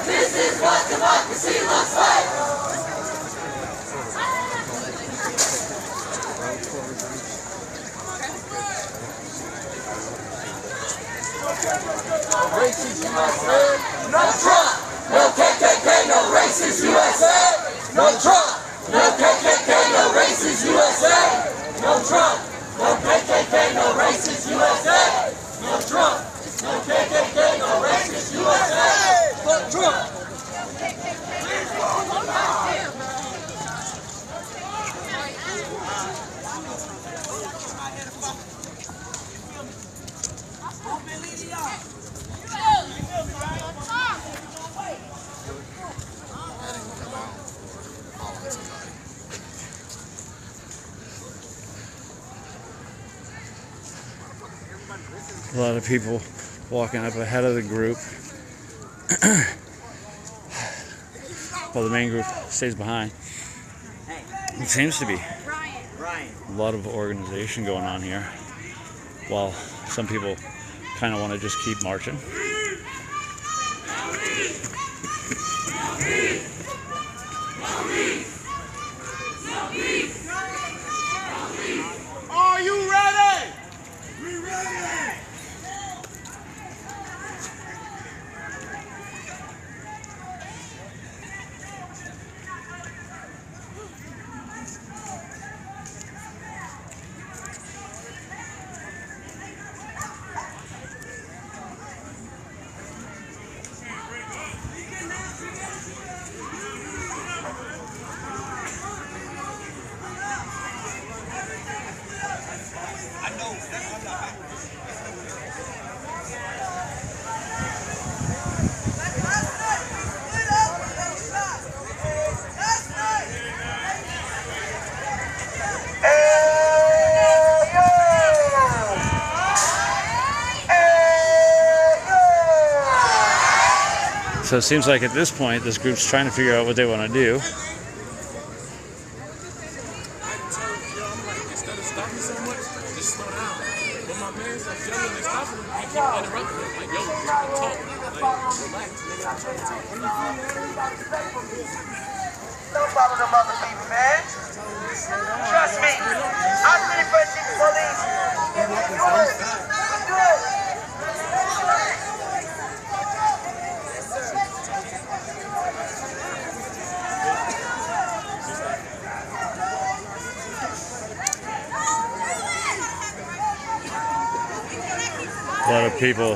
This is what democracy looks like. racist USA. No Trump, no KKK, no racist USA. No Trump, no KKK, no racist USA. No Trump, no KKK, no racist USA. No Trump, no KKK, no racist USA. Fuck Trump. A lot of people walking up ahead of the group while the main group stays behind. It seems to be a lot of organization going on here, while some people kind of want to just keep marching. are you ready? So it seems like at this point, this group's trying to figure out what they want to do. Instead of stopping so much, just slow down. But my man says yelling and stopping him, I keep interrupting him. Like, yo, talk. Like, relax, nigga, I'm trying to talk. Don't follow them other people, man. Trust me. I'm pretty fresh in the police. I'm good. A lot of people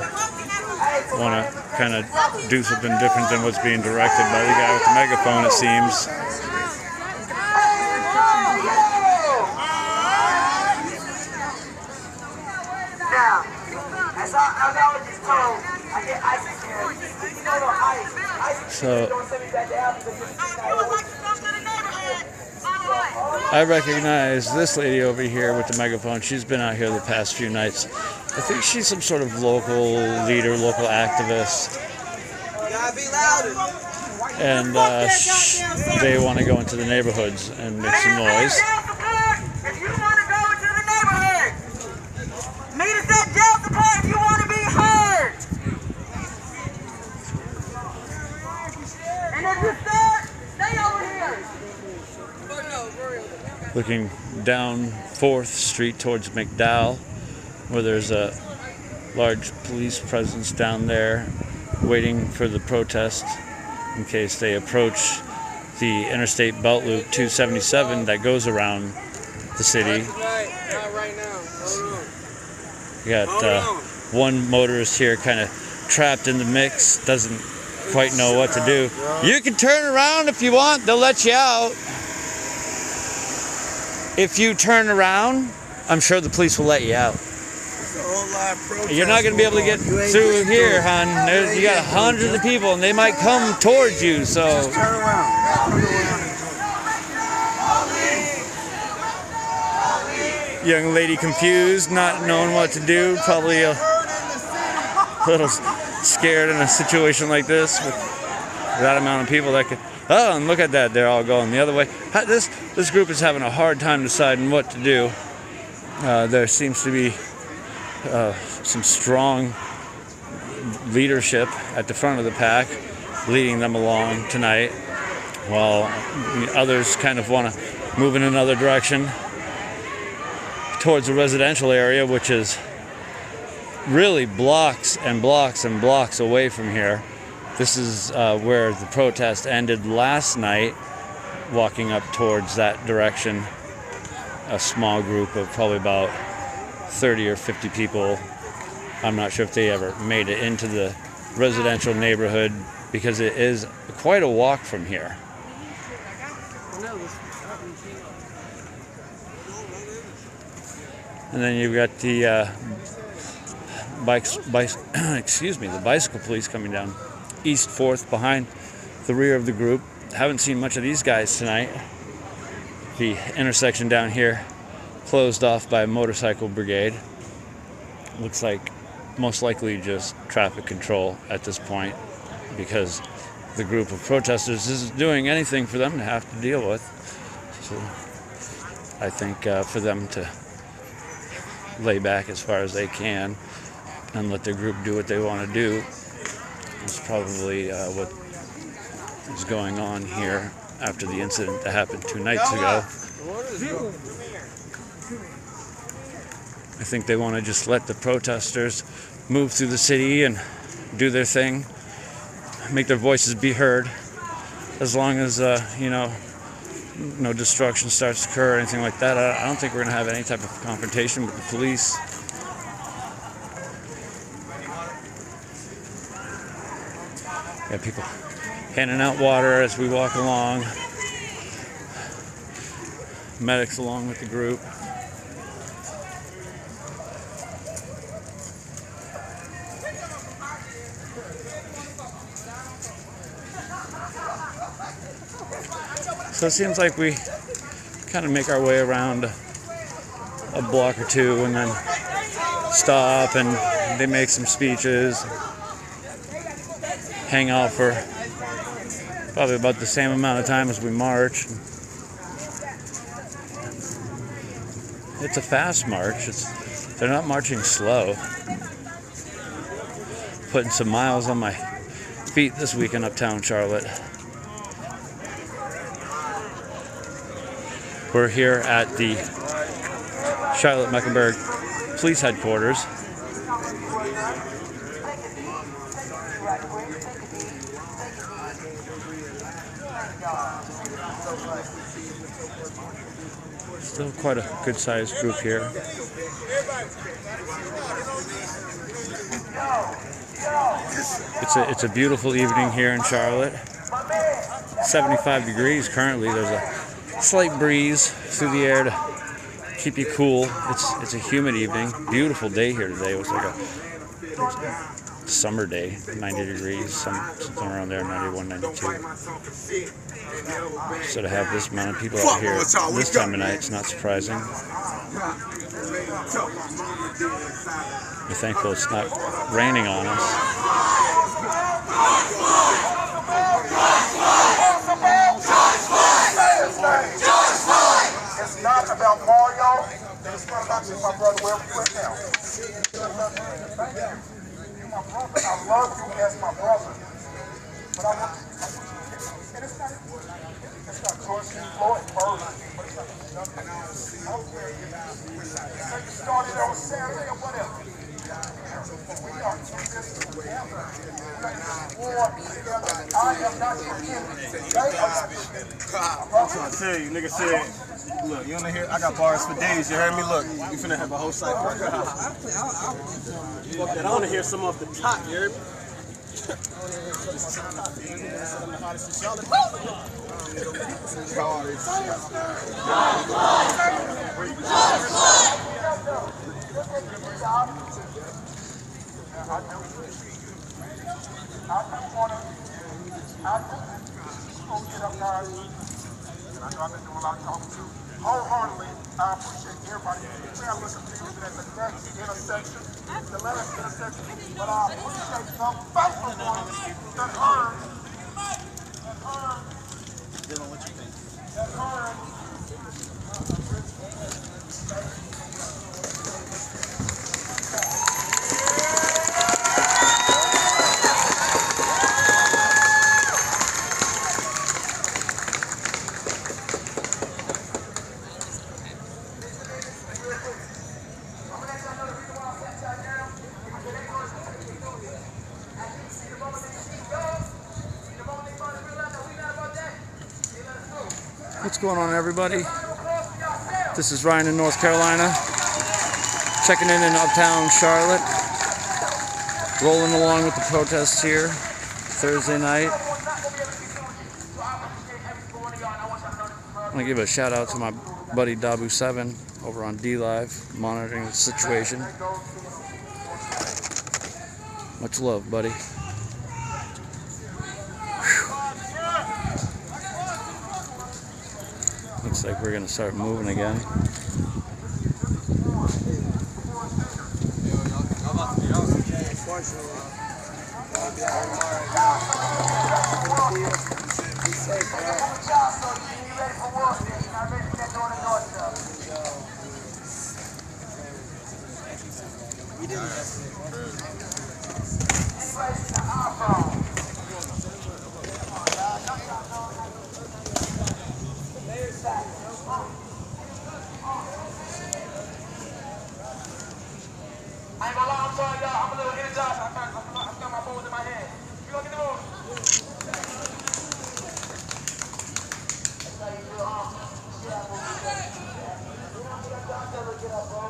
want to kind of do something different than what's being directed by the guy with the megaphone, it seems. Now, as I was just told, I get ice here. You know the ice. So Don't send me back to Africa. I recognize this lady over here with the megaphone. She's been out here the past few nights. I think she's some sort of local leader, local activist. You gotta be louder. And they want to go into the neighborhoods and make some noise. If you want to go into the neighborhood, meet us at jail support if you want to be heard. And if you're scared, stay over here. Looking down 4th Street towards McDowell, where there's a large police presence down there waiting for the protest in case they approach the Interstate Belt Loop 277 that goes around the city. Not right now. You got one motorist here kind of trapped in the mix, doesn't quite know what to do. You can turn around if you want, they'll let you out. If you turn around, I'm sure the police will let you out. You're not going to be able to get through here, hon. You got hundreds of people and they might come towards you, so. Turn around. Young lady confused, not knowing what to do, probably a little scared in a situation like this with that amount of people that could. Oh, and look at that, they're all going the other way. This group is having a hard time deciding what to do. There seems to be some strong leadership at the front of the pack leading them along tonight, while others kind of want to move in another direction towards the residential area, which is really blocks and blocks and blocks away from here. This is where the protest ended last night, walking up towards that direction. A small group of probably about 30 or 50 people. I'm not sure if they ever made it into the residential neighborhood because it is quite a walk from here. And then you've got the the bicycle police coming down East 4th behind the rear of the group. Haven't seen much of these guys tonight. The intersection down here closed off by a motorcycle brigade. Looks like most likely just traffic control at this point, because the group of protesters isn't doing anything for them to have to deal with. So I think for them to lay back as far as they can and let their group do what they want to do is probably what is going on here after the incident that happened 2 nights ago. I think they want to just let the protesters move through the city and do their thing, make their voices be heard, as long as no destruction starts to occur or anything like that. I don't think we're going to have any type of confrontation with the police. Got people handing out water as we walk along. Medics along with the group. So it seems like we kind of make our way around a block or two and then stop, and they make some speeches, hang out for probably about the same amount of time as we march. It's a fast march. They're not marching slow. Putting some miles on my feet this week in Uptown Charlotte. We're here at the Charlotte-Mecklenburg Police Headquarters. Still quite a good-sized group here. It's a beautiful evening here in Charlotte. 75 degrees currently. There's a slight breeze through the air to keep you cool. It's a humid evening. Beautiful day here today. It was like a summer day, 90 degrees, somewhere around there, 91, 92. So to have this amount of people out here this time of night, it's not surprising. We're thankful it's not raining on us. It's not about Mario. It's not about you, my brother, wherever you at now. You're my brother. I love you as my brother. But I want and it's not George Floyd murder. But it's not you started on Saturday or whatever. We are doing this together. War together. I am not forgetting. They are not forgetting. I'm trying to tell you, nigga said Look, you wanna hear? I got bars for days. You heard me? Look, you finna have a whole site. Fuck that. I wanna hear some off the top. You heard me? I know I've been doing a lot of talking too. Wholeheartedly, I appreciate everybody. We gotta look at things at the next intersection, the last intersection. But I appreciate the faithful ones that earn. Dylan, what you think? What's going on, everybody? This is Ryan in North Carolina, checking in Uptown Charlotte, rolling along with the protests here Thursday night. I'm gonna give a shout out to my buddy Dabu7 over on D-Live, monitoring the situation. Much love, buddy. Looks like we're gonna start moving again. I ain't gonna lie, I'm sorry, y'all. I'm a little energized. I got my phones in my hand. You gonna get the move? That's how you feel, huh? Get up, bro.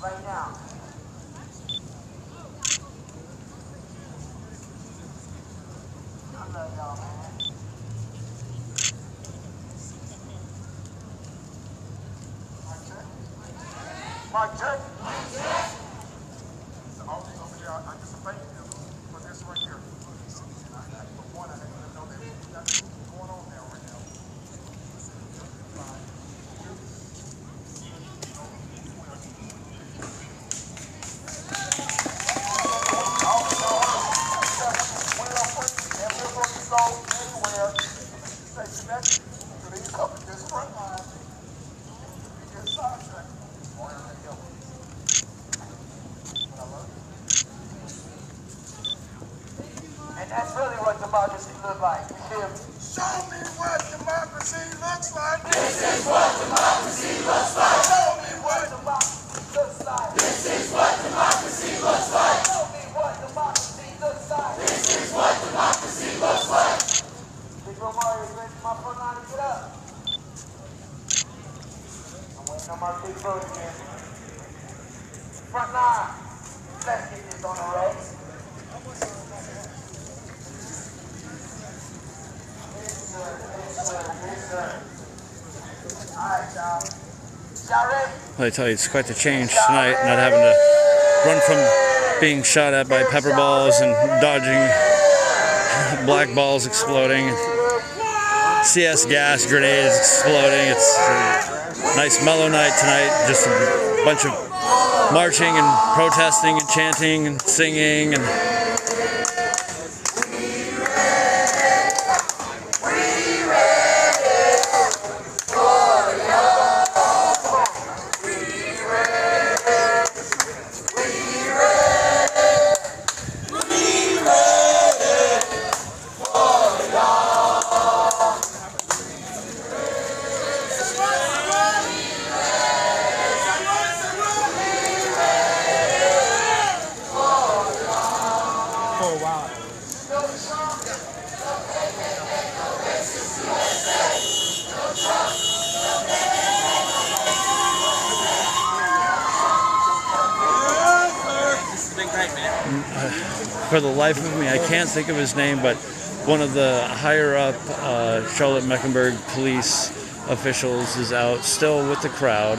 Right now. I love y'all, man. Mike check. The audience over there, I anticipate them for this right here. For one, I didn't even know that we got something going on there right now. And that's really what democracy looks like. You feel me? Show me what democracy looks like. This is what democracy looks like. Show me what democracy looks like. This is what democracy looks like. Show me what democracy looks like. This is what democracy looks like. Big Bro Mario is ready for my front line to get up. I'm waiting on my big bro again. Front line. Let's get this on the race. I tell you, it's quite the change tonight, not having to run from being shot at by pepper balls and dodging black balls exploding, CS gas grenades exploding. It's a nice mellow night tonight, just a bunch of marching and protesting and chanting and singing and for the life of me, I can't think of his name, but one of the higher up Charlotte-Mecklenburg police officials is out still with the crowd,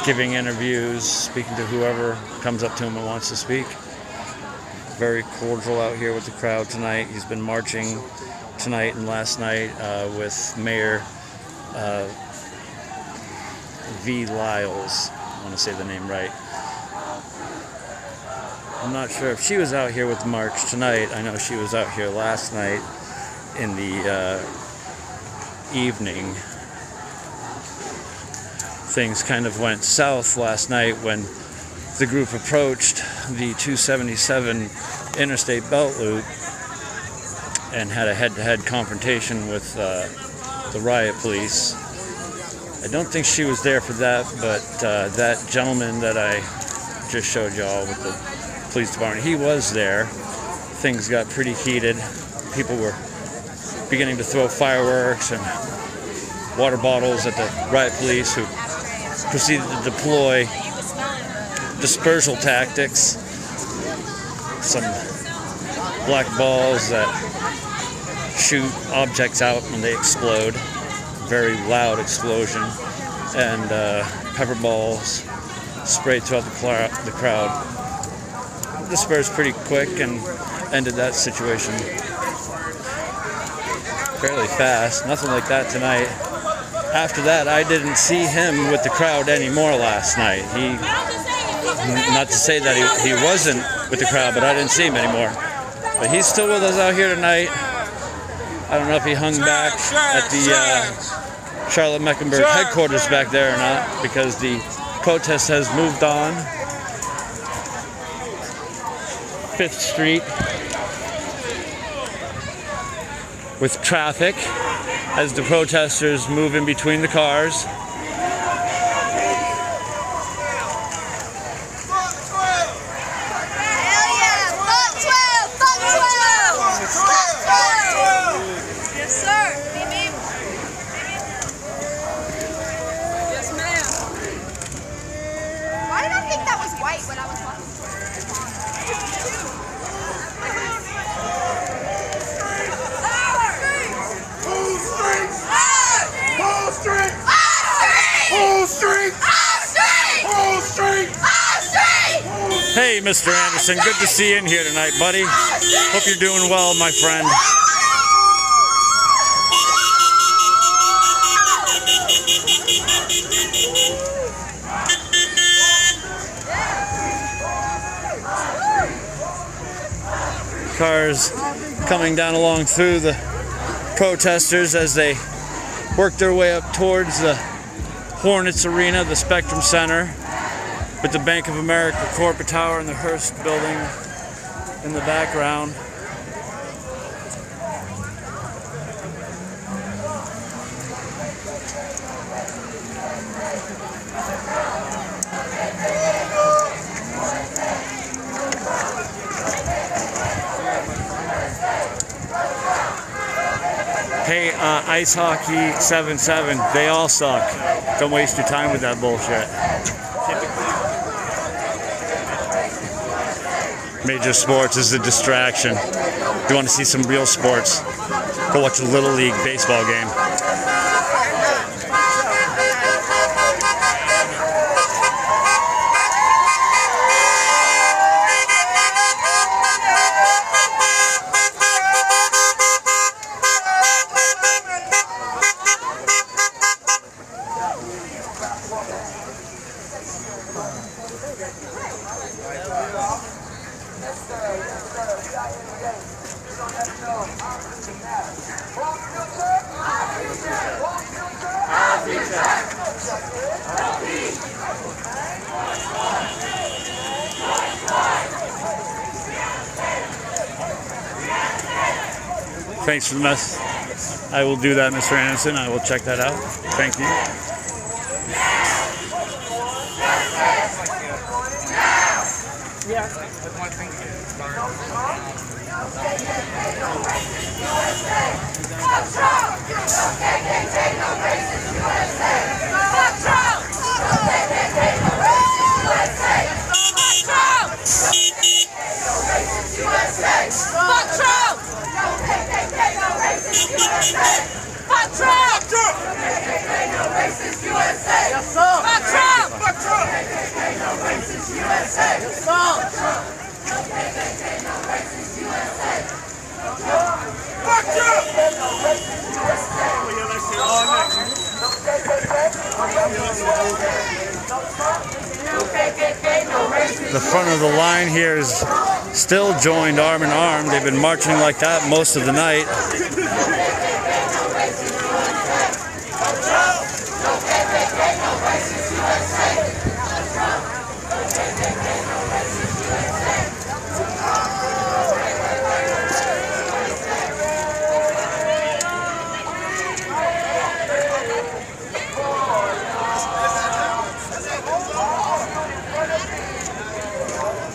giving interviews, speaking to whoever comes up to him and wants to speak. Very cordial out here with the crowd tonight. He's been marching tonight and last night with Mayor V. Lyles. I want to say the name right. I'm not sure if she was out here with the march tonight. I know she was out here last night in the evening. Things kind of went south last night when the group approached the 277 interstate belt loop and had a head-to-head confrontation with the riot police. I don't think she was there for that, but that gentleman that I just showed y'all with the police department, he was there. Things got pretty heated. People were beginning to throw fireworks and water bottles at the riot police, who proceeded to deploy dispersal tactics. Some black balls that shoot objects out when they explode. Very loud explosion. And pepper balls sprayed throughout the crowd. Dispersed pretty quick and ended that situation fairly fast. Nothing like that tonight. After that, I didn't see him with the crowd anymore last night. Not to say that he wasn't with the crowd, but I didn't see him anymore. But he's still with us out here tonight. I don't know if he hung back at the Charlotte-Mecklenburg headquarters back there or not, because the protest has moved on. 5th Street with traffic as the protesters move in between the cars. Hey, Mr. Anderson, good to see you in here tonight, buddy. Hope you're doing well, my friend. Cars coming down along through the protesters as they work their way up towards the Hornets Arena, the Spectrum Center, with the Bank of America corporate tower and the Hearst building in the background. Hey, Ice Hockey 7-7, they all suck. Don't waste your time with that bullshit. Major sports is a distraction. If you want to see some real sports, go watch a Little League baseball game. Thanks for the mess. I will do that, Mr. Anderson. I will check that out. Thank you. No The front of the line here is still joined arm in arm. They've been marching like that most of the night.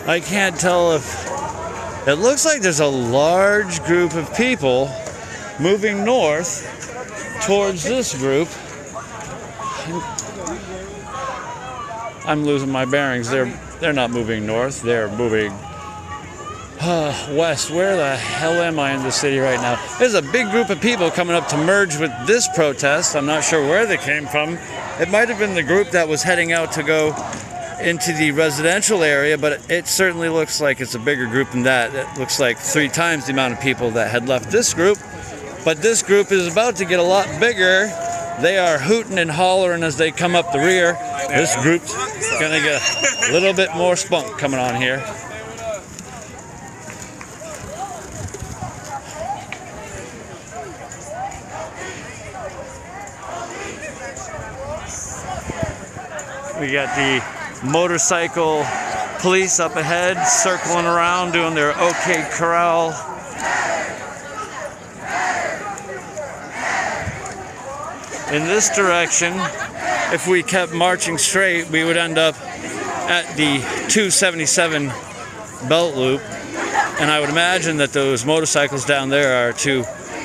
I can't tell if it looks like there's a large group of people moving north towards this group. I'm losing my bearings. They're not moving north. They're moving west. Where the hell am I in the city right now? There's a big group of people coming up to merge with this protest. I'm not sure where they came from. It might have been the group that was heading out to go into the residential area, but it certainly looks like it's a bigger group than that. It looks like 3 times the amount of people that had left this group. But this group is about to get a lot bigger. They are hooting and hollering as they come up the rear. This group's gonna get a little bit more spunk coming on here. We got the motorcycle police up ahead, circling around, doing their OK Corral. In this direction, if we kept marching straight, we would end up at the 277 belt loop. And I would imagine that those motorcycles down there are to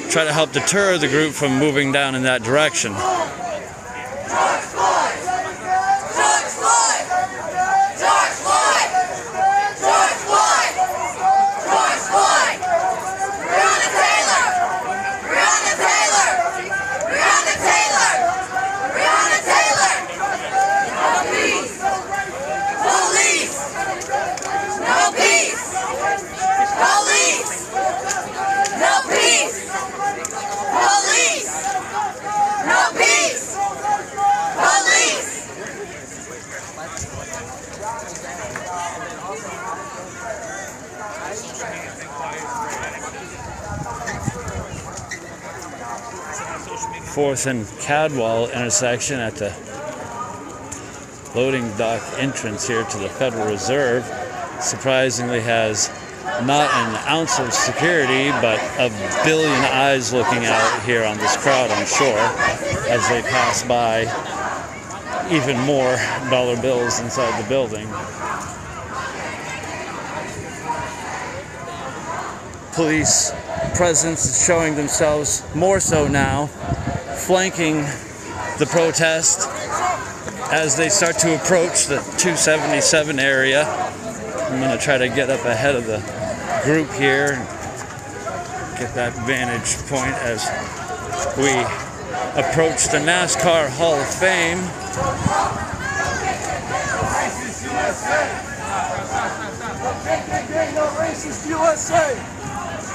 try to help deter the group from moving down in that direction. Fourth and Cadwell intersection at the loading dock entrance here to the Federal Reserve surprisingly has not an ounce of security, but a billion eyes looking out here on this crowd, I'm sure, as they pass by. Even more dollar bills inside the building. Police presence is showing themselves more so now, flanking the protest as they start to approach the 277 area. I'm going to try to get up ahead of the group here and get that vantage point as we approach the NASCAR Hall of Fame.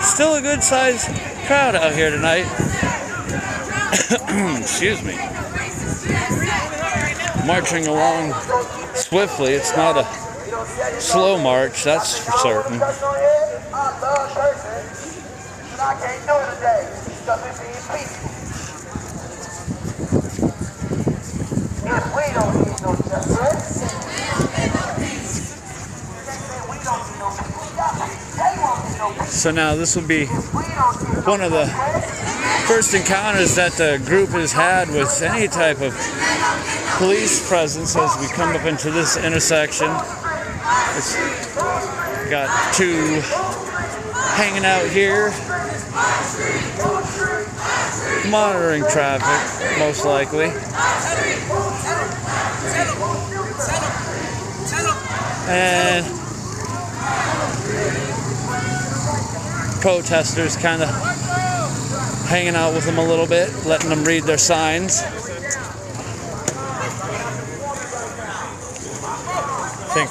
Still a good sized crowd out here tonight. Excuse me. Marching along swiftly. It's not a slow march, that's for certain. So now this will be one of the first encounters that the group has had with any type of police presence as we come up into this intersection. It's got 2 hanging out here, monitoring traffic, most likely. And protesters kind of hanging out with them a little bit, letting them read their signs. I think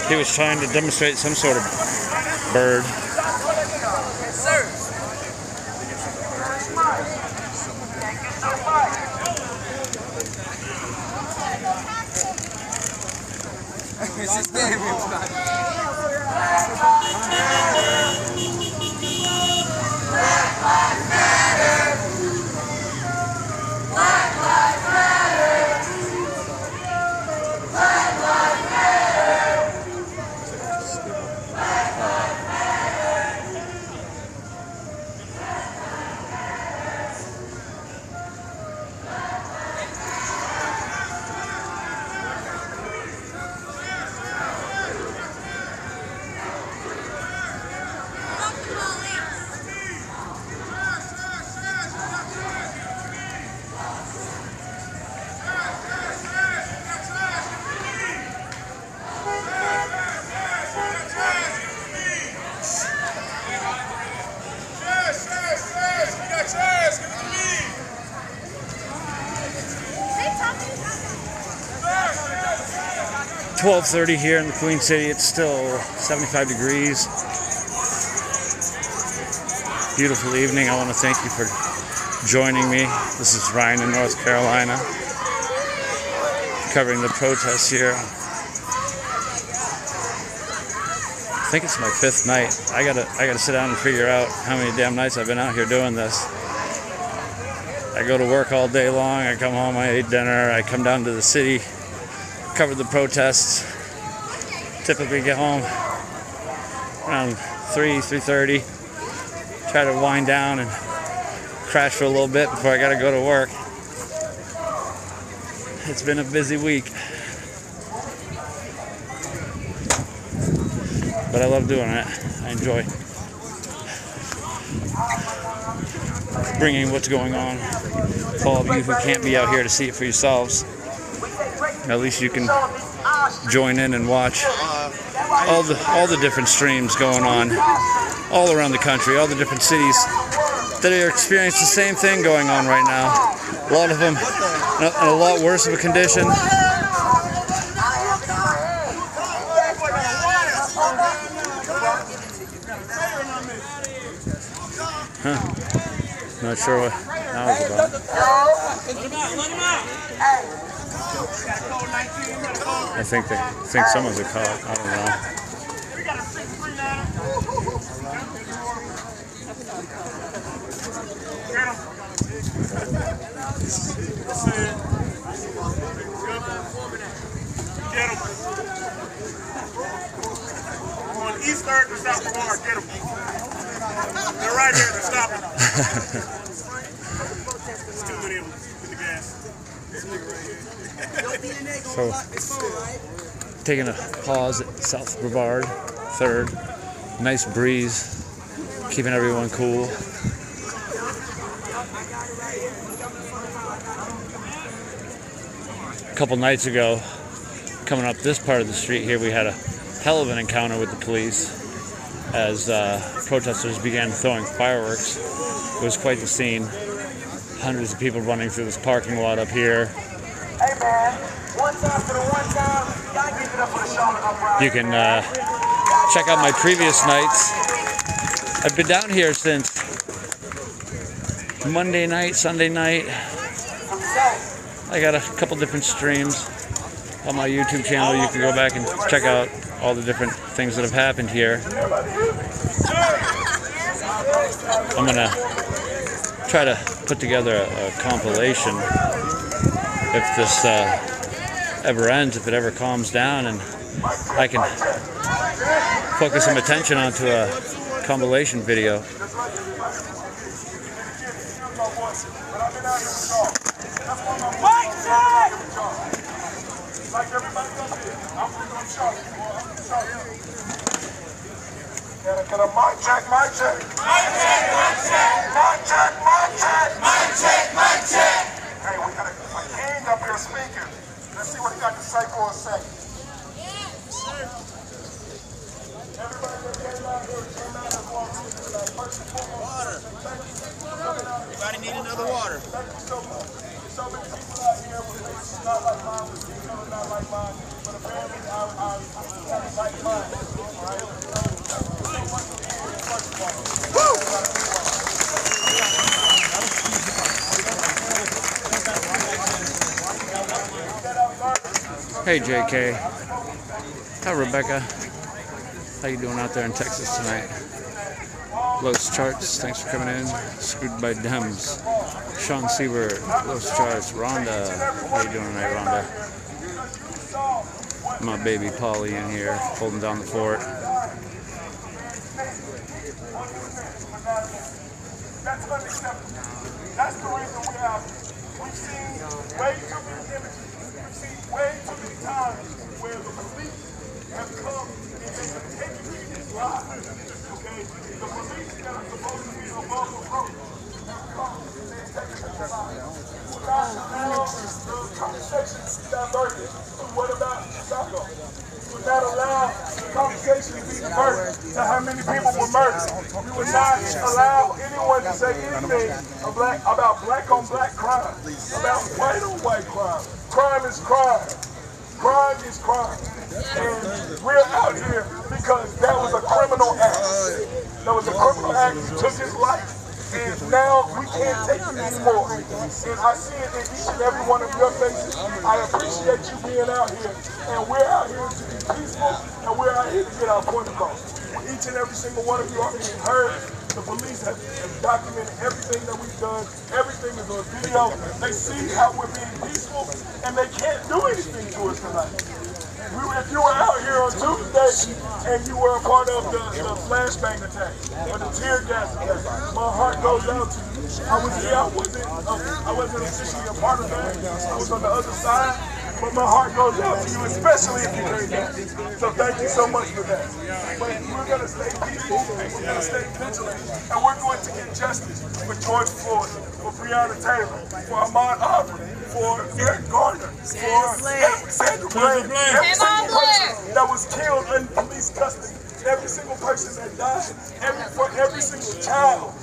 he was trying to demonstrate some sort of bird. Chants, give it to me. 12:30 here in the Queen City. It's still 75 degrees. Beautiful evening. I want to thank you for joining me. This is Ryan in North Carolina, covering the protests here. I think it's my 5th night. I gotta sit down and figure out how many damn nights I've been out here doing this. I go to work all day long. I come home, I eat dinner, I come down to the city, cover the protests. Typically get home around 3:30. Try to wind down and crash for a little bit before I gotta go to work. It's been a busy week, but I love doing it. I enjoy bringing what's going on to all of you who can't be out here to see it for yourselves. At least you can join in and watch all the different streams going on all around the country, all the different cities that are experiencing the same thing going on right now. A lot of them in a lot worse of a condition. Not sure what that was about. I think someone's a cop. I don't know. Get him. On East 3rd to South Lamar, get them. They're right here, they're stopping. There's too many of them. Get the gas. So, taking a pause at South Brevard, 3rd. Nice breeze, keeping everyone cool. A couple nights ago, coming up this part of the street here, we had a hell of an encounter with the police as protesters began throwing fireworks. It was quite the scene. Hundreds of people running through this parking lot up here. Hey man, one time for the one time, y'all give it up for the Charlotte Uprising. You can check out my previous nights. I've been down here since Monday night, Sunday night. I got a couple different streams on my YouTube channel. You can go back and check out all the different things that have happened here. I'm gonna try to put together a compilation if this ever ends, if it ever calms down, and I can focus some attention onto a compilation video. Can a mic check, mic check? Mic check, mic check. Mic check, mic check. Mic check, mic check. Hey, we got a king up here speaking. Let's see what he got to say for a second. Everybody that came out here, has walked in tonight. First and foremost, water. Everybody need another water. Thank you so much. There's so many people out here with faces not like mine, with skin color not like mine. But apparently, I have a like mine. All right? Hey, JK. Hi, Rebecca. How you doing out there in Texas tonight? Los Charts, thanks for coming in. Screwed by Dems. Sean Siebert, Los Charts. Rhonda, how you doing tonight, Rhonda? My baby Polly in here, holding down the fort. That's unacceptable. That's the reason we've seen way too many images. We've seen way too many times where the police have come and they have taken people's lives. Okay? The police that are supposed to be above reproach have come and they've taken people's lives. Do not allow the conversation to be diverted to what about Chicago. We would not allow the conversation to be diverted to how many people were murdered. We would not allow anyone to say anything about black-on-black crime, about white-on-white crime. Crime is crime. Crime is crime. And we're out here because that was a criminal act. That was a criminal act. He took his life. And now we can't take it anymore. And I see it in each and every one of your faces. I appreciate you being out here. And we're out here to be peaceful, and we're out here to get our point across. Each and every single one of you are being heard. The police have documented everything that we've done. Everything is on video. They see how we're being peaceful, and they can't do anything to us tonight. If you were out here on Tuesday and you were a part of the flashbang attack or the tear gas attack, my heart goes out to you. I wasn't officially a part of that. I was on the other side, but my heart goes out to you, especially if you heard that. So thank you so much for that. But we're going to stay peaceful, and we're going to stay vigilant, and we're going to get justice for George Floyd, for Breonna Taylor, for Ahmaud Arbery, for Eric Garner, for Sandra Bland, every single person that was killed in police custody, every single person that died, for every single child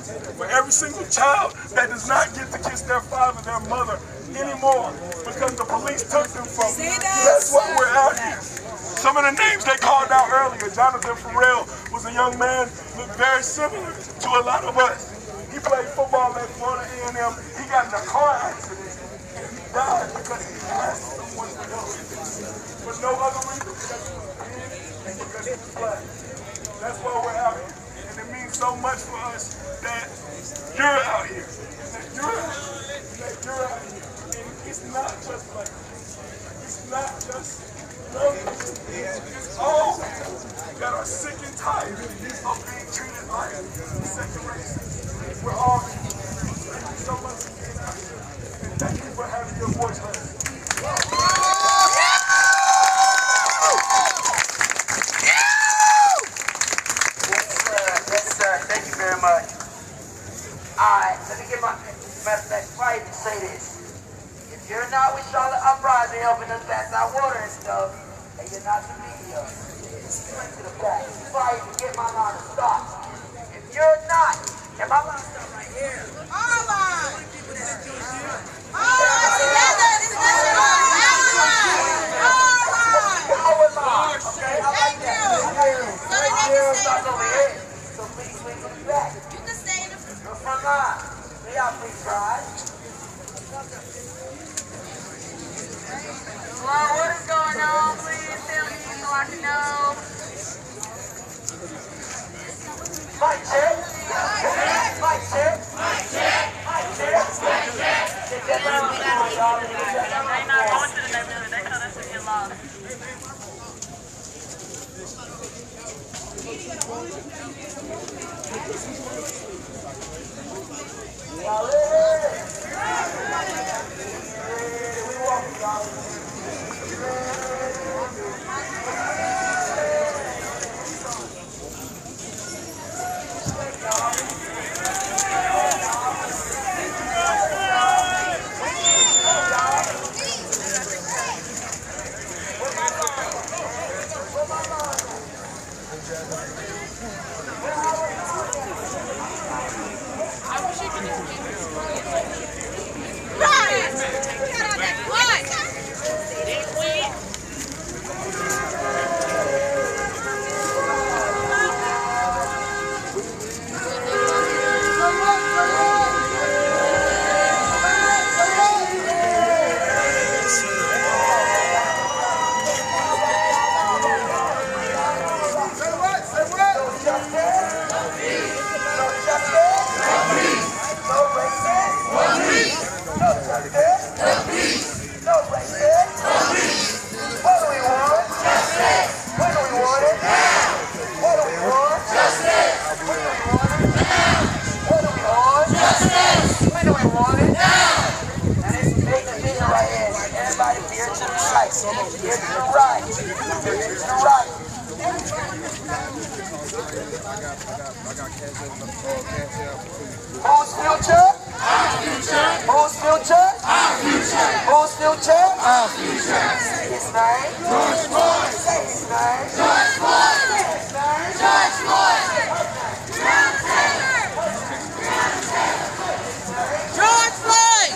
that does not get to kiss their father, their mother anymore because the police took them from them. That's why we're out here. Some of the names they called out earlier, Jonathan Farrell was a young man, looked very similar to a lot of us. He played football at Florida A&M. He got in a car accident. Died because he asked someone to help. For no other reason because he was dead and because he was black. That's why we're out here. And it means so much for us that you're out here. That you're out here. That you're out here. And it's not just like it's not just it's all that are sick and tired of being treated like second racists. We're all here. Thank you so much for being out here. Thank you for having your voice heard. Yes, sir. Thank you very much. Alright, let me get my matter of fact right and say this. If you're not with Charlotte Uprising helping us pass our water and stuff, and you're not the media, straight to the back. Fight to get my line to stop. If you're not, and my line stop right here. All line. All line together. This is all line. Power line. Okay, I like that. So the next Stop over here. So please swing to the back. You can stay in the Front line. Stay out, please, guys. Well, what is going on? Please tell me so I can know. Mic check. Mic check. Mic check. Mic check. Mic check. They not going to the neighborhood. They know that's going to get lost. Y'all ready? We walking, y'all. Everybody veer to the right. Veer to the right. Veer to the right. Whose future? Our future. Whose future? Our future. Whose future? Our future. Say his name. George Floyd. Say his name. George Floyd. Say his name. George Floyd. George Floyd!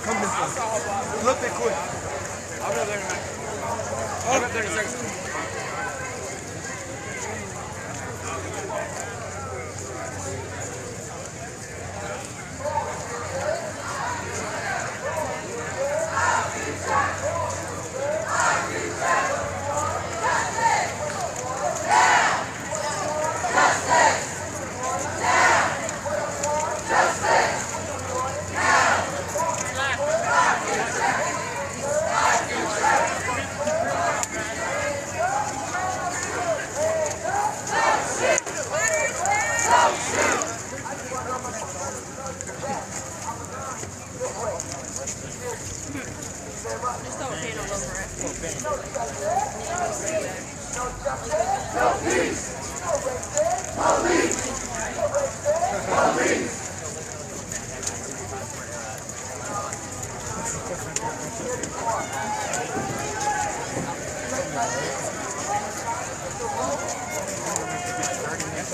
Come this way. Look that quick. I'll be up there in a minute. I'll be up there in a second.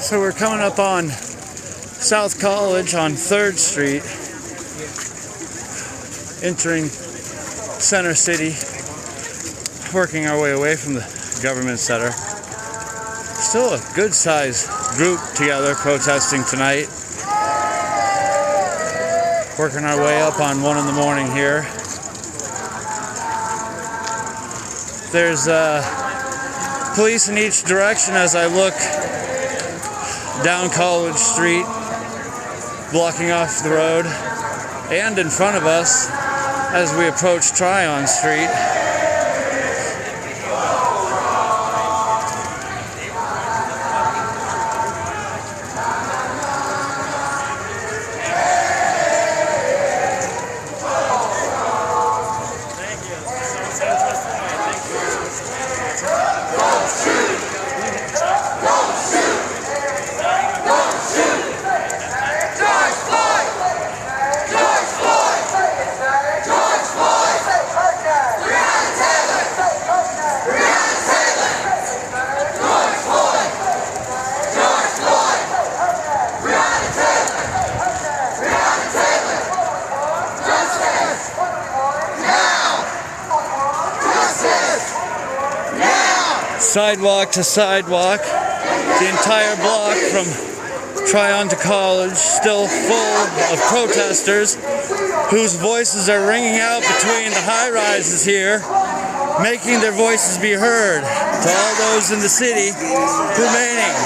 So we're coming up on South College on 3rd Street, entering Center City, working our way away from the government center. Still a good sized group together protesting tonight. Working our way up on 1 in the morning here. There's police in each direction as I look down College Street, blocking off the road, and in front of us as we approach Tryon Street. Sidewalk to sidewalk, the entire block from Tryon to College still full of protesters whose voices are ringing out between the high-rises here, making their voices be heard to all those in the city remaining.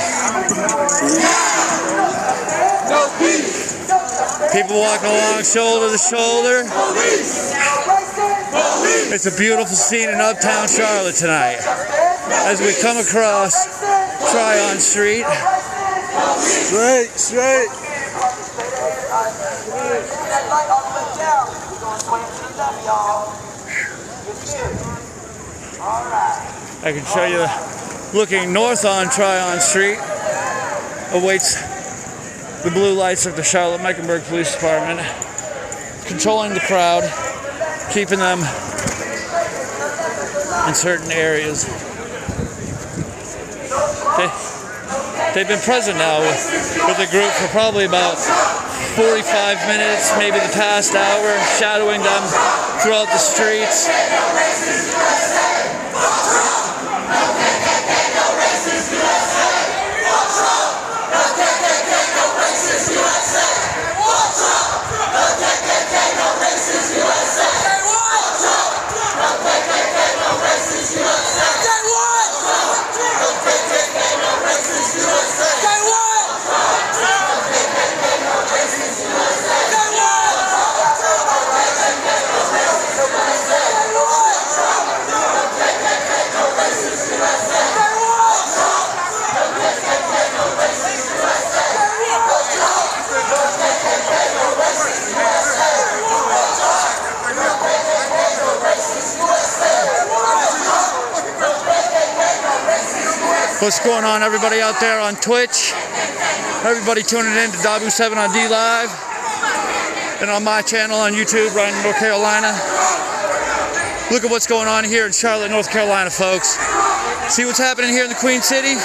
People walking along shoulder to shoulder, It's a beautiful scene in Uptown Charlotte tonight as we come across Tryon Street. Straight. I can show you looking north on Tryon Street awaits the blue lights of the Charlotte-Mecklenburg Police Department, controlling the crowd, keeping them in certain areas. They've been present now with the group for probably about 45 minutes, maybe the past hour, shadowing them throughout the streets. What's going on, everybody out there on Twitch? Everybody tuning in to Dabu7 on D Live and on my channel on YouTube, Ryan, North Carolina. Look at what's going on here in Charlotte, North Carolina, folks. See what's happening here in the Queen City?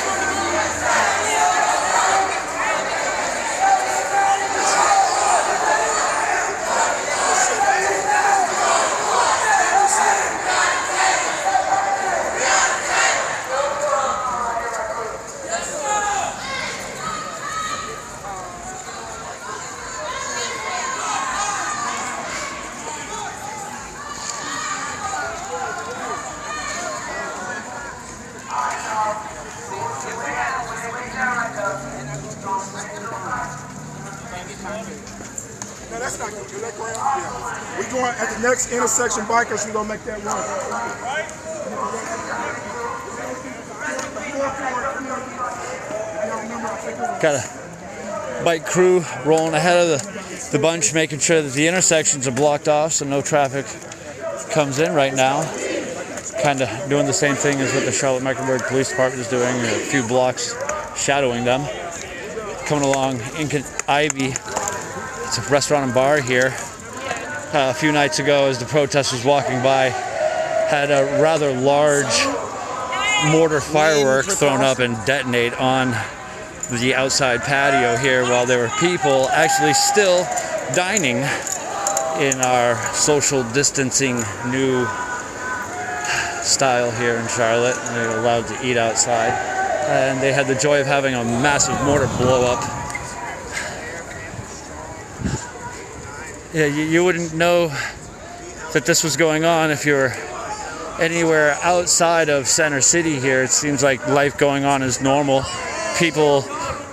No, that's not going to do that ground. Yeah. We're going at the next intersection, bikers, we're going to make that run. Got a bike crew rolling ahead of the bunch, making sure that the intersections are blocked off so no traffic comes in right now. Kind of doing the same thing as what the Charlotte-Mecklenburg Police Department is doing, a few blocks shadowing them. Coming along, Ivy. It's a restaurant and bar here. A few nights ago, as the protest was walking by, had a rather large mortar firework thrown up and detonate on the outside patio here while there were people actually still dining in our social distancing new style here in Charlotte. They're allowed to eat outside. And they had the joy of having a massive mortar blow up. Yeah, you wouldn't know that this was going on if you were anywhere outside of Center City here. It seems like life going on is normal. People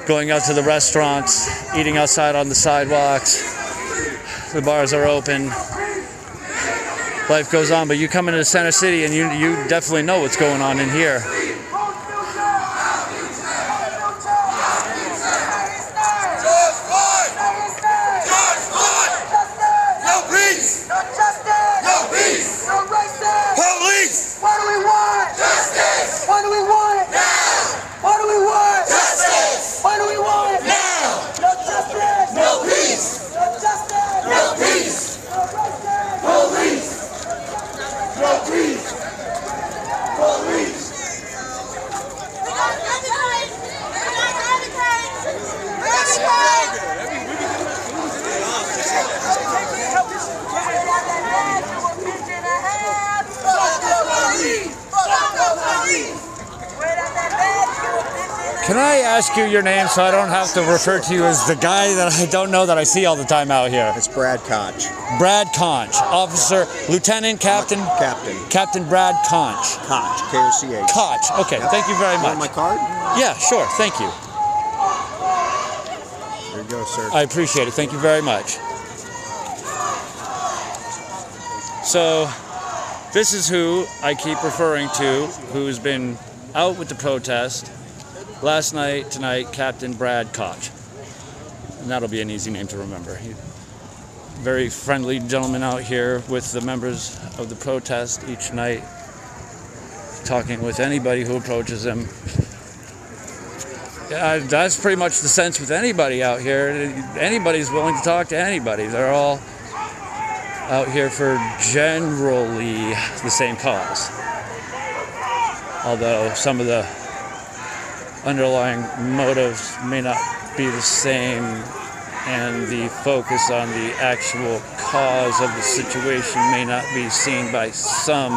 going out to the restaurants, eating outside on the sidewalks. The bars are open. Life goes on, but you come into Center City and you definitely know what's going on in here. Can I ask you your name so I don't have to refer to you as the guy that I don't know that I see all the time out here? It's Brad Conch. Brad Conch, officer, lieutenant, captain? Captain. Captain Brad Conch. Conch, K-O-C-H. Conch, okay, Yep. thank you very much. Want my card? Yeah, sure, thank you. There you go, sir. I appreciate it, thank you very much. So, This is who I keep referring to, who's been out with the protest. Last night, tonight, Captain Brad Koch. And that'll be an easy name to remember. Very friendly gentleman out here with the members of the protest each night, talking with anybody who approaches him. That's pretty much the sense with anybody out here. Anybody's willing to talk to anybody. They're all out here for generally the same cause. Although some of the underlying motives may not be the same, and the focus on the actual cause of the situation may not be seen by some.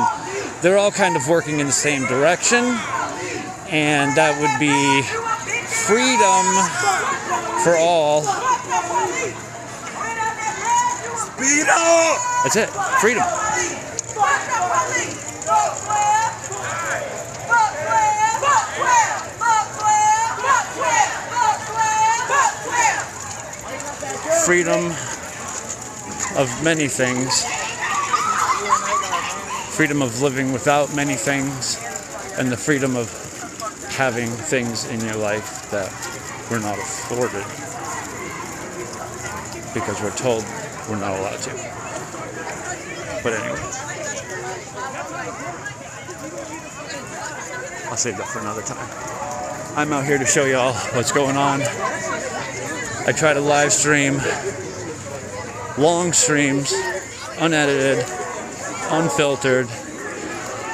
They're all kind of working in the same direction, and that would be freedom for all. That's it. Freedom. Freedom of many things. Freedom of living without many things, and the freedom of having things in your life that we're not afforded because we're told we're not allowed to. But anyway, I'll save that for another time. I'm out here to show y'all what's going on. I try to live stream long streams, unedited, unfiltered,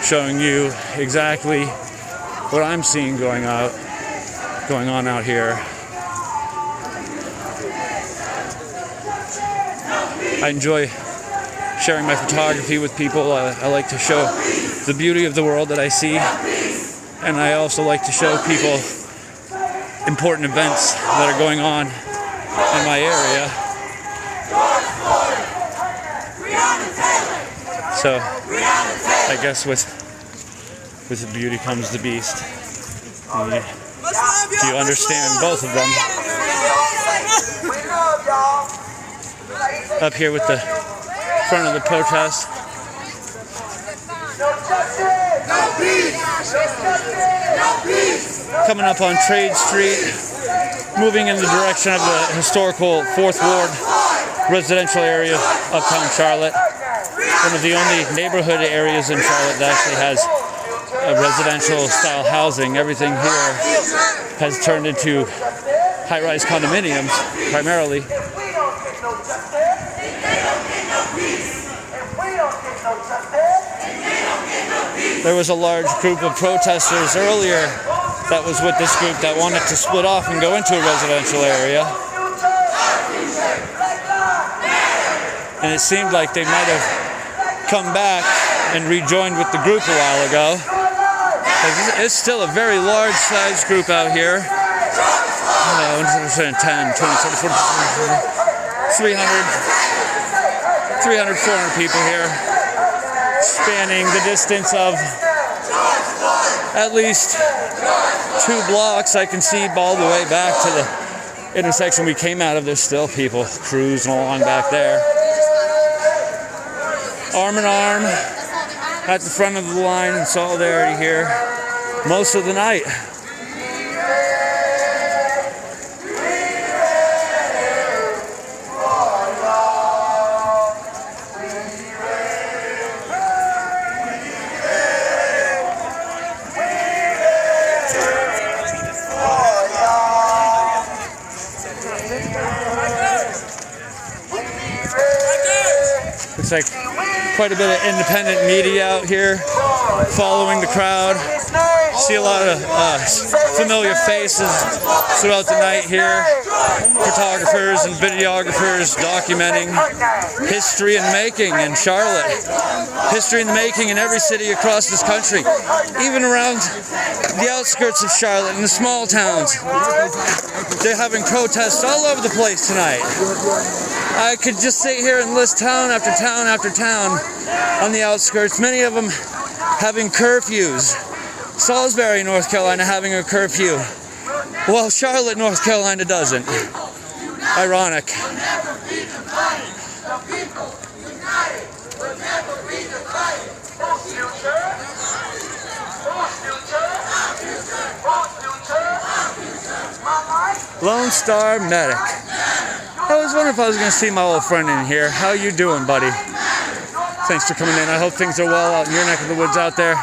showing you exactly what I'm seeing going on out here. I enjoy sharing my photography with people. I like to show the beauty of the world that I see, and I also like to show people important events that are going on in my area. So I guess with the beauty comes the beast. Do you understand both of them? Up here with the front of the protest. Coming up on Trade Street, moving in the direction of the historical 4th Ward residential area of Uptown Charlotte. One of the only neighborhood areas in Charlotte that actually has residential style housing. Everything here has turned into high-rise condominiums, primarily. There was a large group of protesters earlier that was with this group that wanted to split off and go into a residential area. And it seemed like they might have come back and rejoined with the group a while ago. It's still a very large sized group out here. 10, 20, 30, 40, 300, 400 people here, spanning the distance of at least 2 blocks. I can see all the way back to the intersection we came out of. There's still people cruising along back there. Arm in arm at the front of the line in solidarity here most of the night. Looks like quite a bit of independent media out here following the crowd. See a lot of familiar faces throughout the night here. Photographers and videographers documenting history in making in Charlotte. History in the making in every city across this country. Even around the outskirts of Charlotte, in the small towns. They're having protests all over the place tonight. I could just sit here and list town after town after town on the outskirts, many of them having curfews. Salisbury, North Carolina having a curfew, while Charlotte, North Carolina doesn't. Ironic. Lone Star Medic. I was wondering if I was going to see my old friend in here. How you doing, buddy? Thanks for coming in. I hope things are well out in your neck of the woods out there.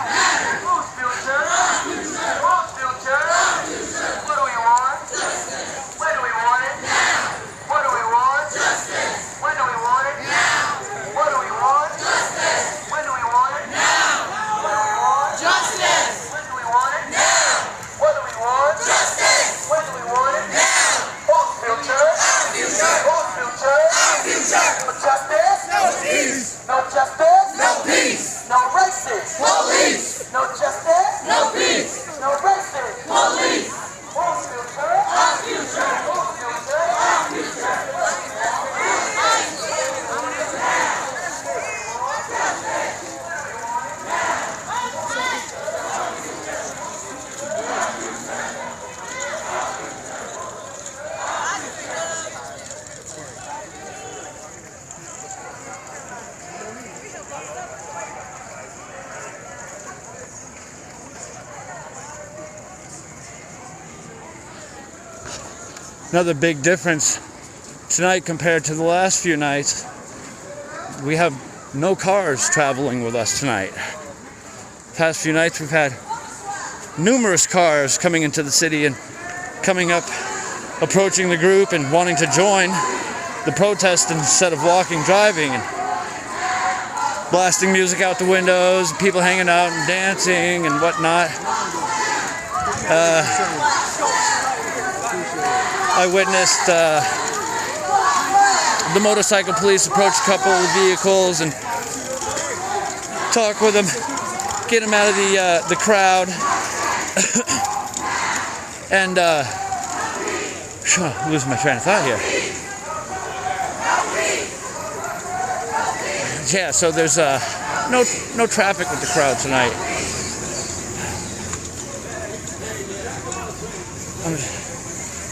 Another big difference tonight compared to the last few nights, we have no cars traveling with us tonight. Past few nights we've had numerous cars coming into the city and coming up, approaching the group and wanting to join the protest instead of walking, driving, and blasting music out the windows, people hanging out and dancing and whatnot. I witnessed the motorcycle police approach a couple of vehicles and talk with them, get them out of the crowd, and losing my train of thought here. Yeah, so there's no traffic with the crowd tonight.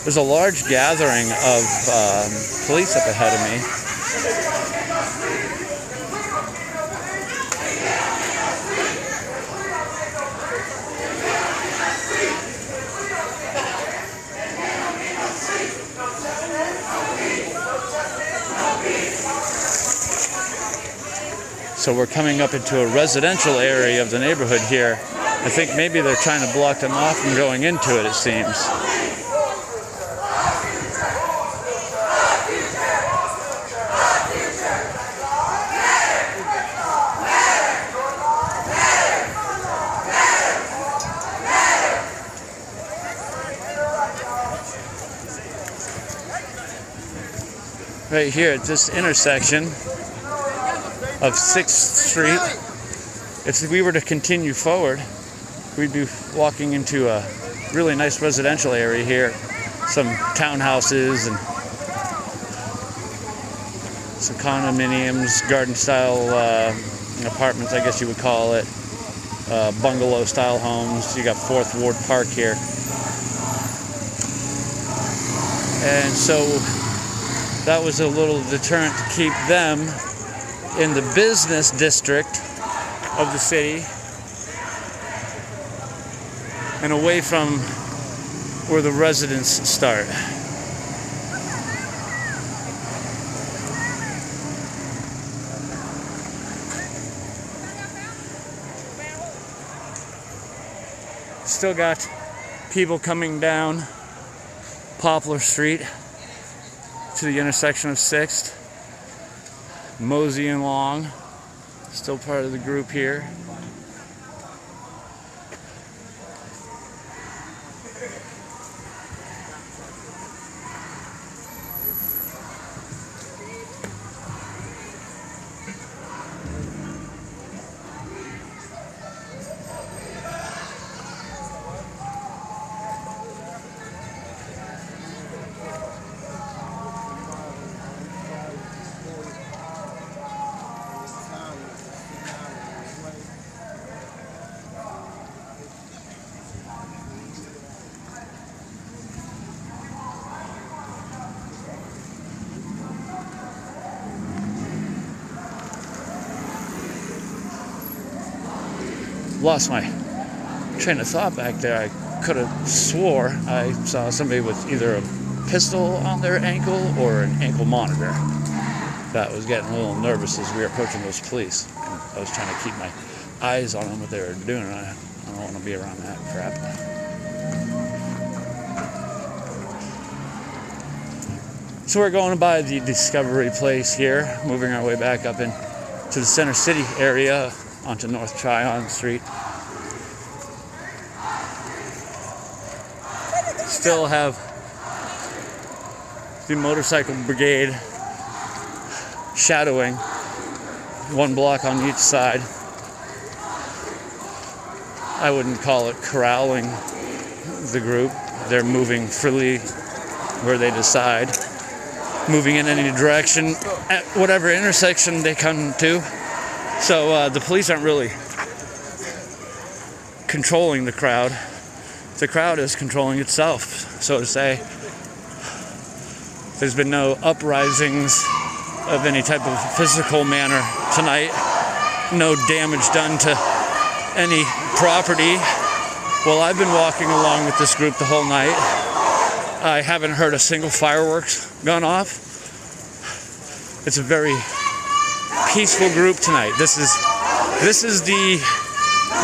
There's a large gathering of police up ahead of me. So we're coming up into a residential area of the neighborhood here. I think maybe they're trying to block them off from going into it, it seems. Right here at this intersection of 6th Street, if we were to continue forward, we'd be walking into a really nice residential area here. Some townhouses and some condominiums, garden-style apartments, I guess you would call it, bungalow-style homes. You got 4th Ward Park here. And so that was a little deterrent to keep them in the business district of the city and away from where the residents start. Still got people coming down Poplar Street to the intersection of 6th, moseying along, still part of the group here. Lost my train of thought back there. I could have swore I saw somebody with either a pistol on their ankle or an ankle monitor. That was getting a little nervous as we were approaching those police. I was trying to keep my eyes on them, what they were doing. I don't want to be around that crap. So we're going by the Discovery Place here, moving our way back up into the Center City area onto North Tryon Street. Still have the motorcycle brigade shadowing one block on each side. I wouldn't call it corralling the group. They're moving freely where they decide, moving in any direction at whatever intersection they come to. So the police aren't really controlling the crowd. The crowd is controlling itself, so to say. There's been no uprisings of any type of physical manner tonight. No damage done to any property. Well, I've been walking along with this group the whole night. I haven't heard a single fireworks gone off. It's a very peaceful group tonight. This is the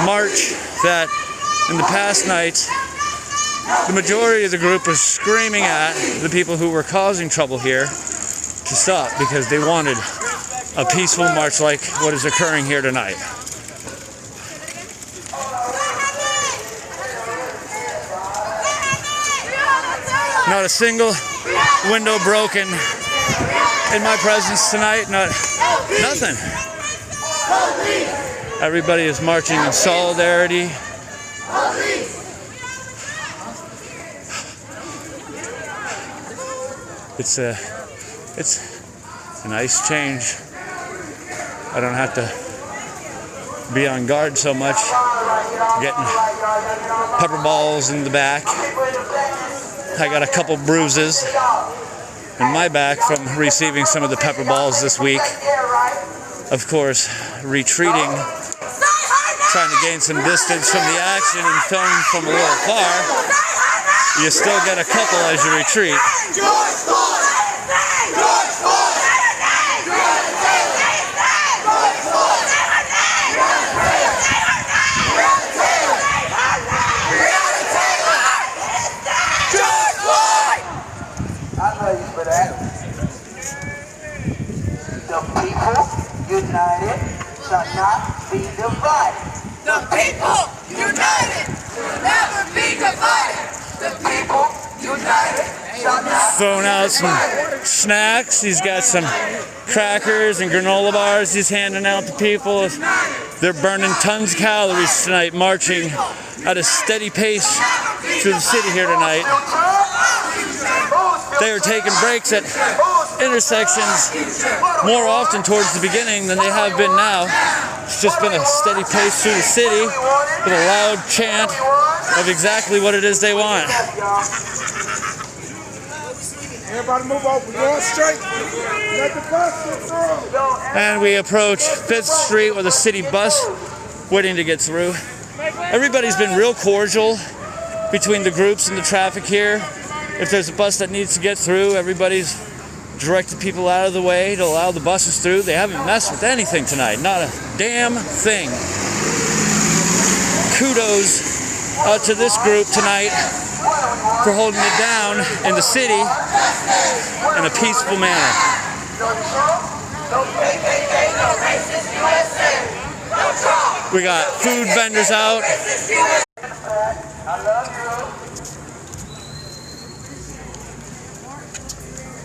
march that in the past nights the majority of the group was screaming at the people who were causing trouble here to stop because they wanted a peaceful march like what is occurring here tonight. Not a single window broken in my presence tonight. Nothing. Everybody is marching in solidarity. It's a nice change. I don't have to be on guard so much, getting pepper balls in the back. I got a couple bruises in my back from receiving some of the pepper balls this week. Of course, retreating, trying to gain some distance from the action and film from a little far. You still get a couple as you retreat. United shall not be divided. The people united will never be divided. The people united shall not. Throwing out some snacks. He's got some crackers and granola bars he's handing out to people. They're burning tons of calories tonight, marching at a steady pace through the city here tonight. They are taking breaks at intersections more often towards the beginning than they have been now. It's just been a steady pace through the city with a loud chant of exactly what it is they want. Everybody move over. We're going straight. Let the bus get through. And we approach 5th Street with a city bus waiting to get through. Everybody's been real cordial between the groups and the traffic here. If there's a bus that needs to get through, everybody's directed people out of the way to allow the buses through. They haven't messed with anything tonight, not a damn thing. Kudos to this group tonight for holding it down in the city in a peaceful manner. We got food vendors out.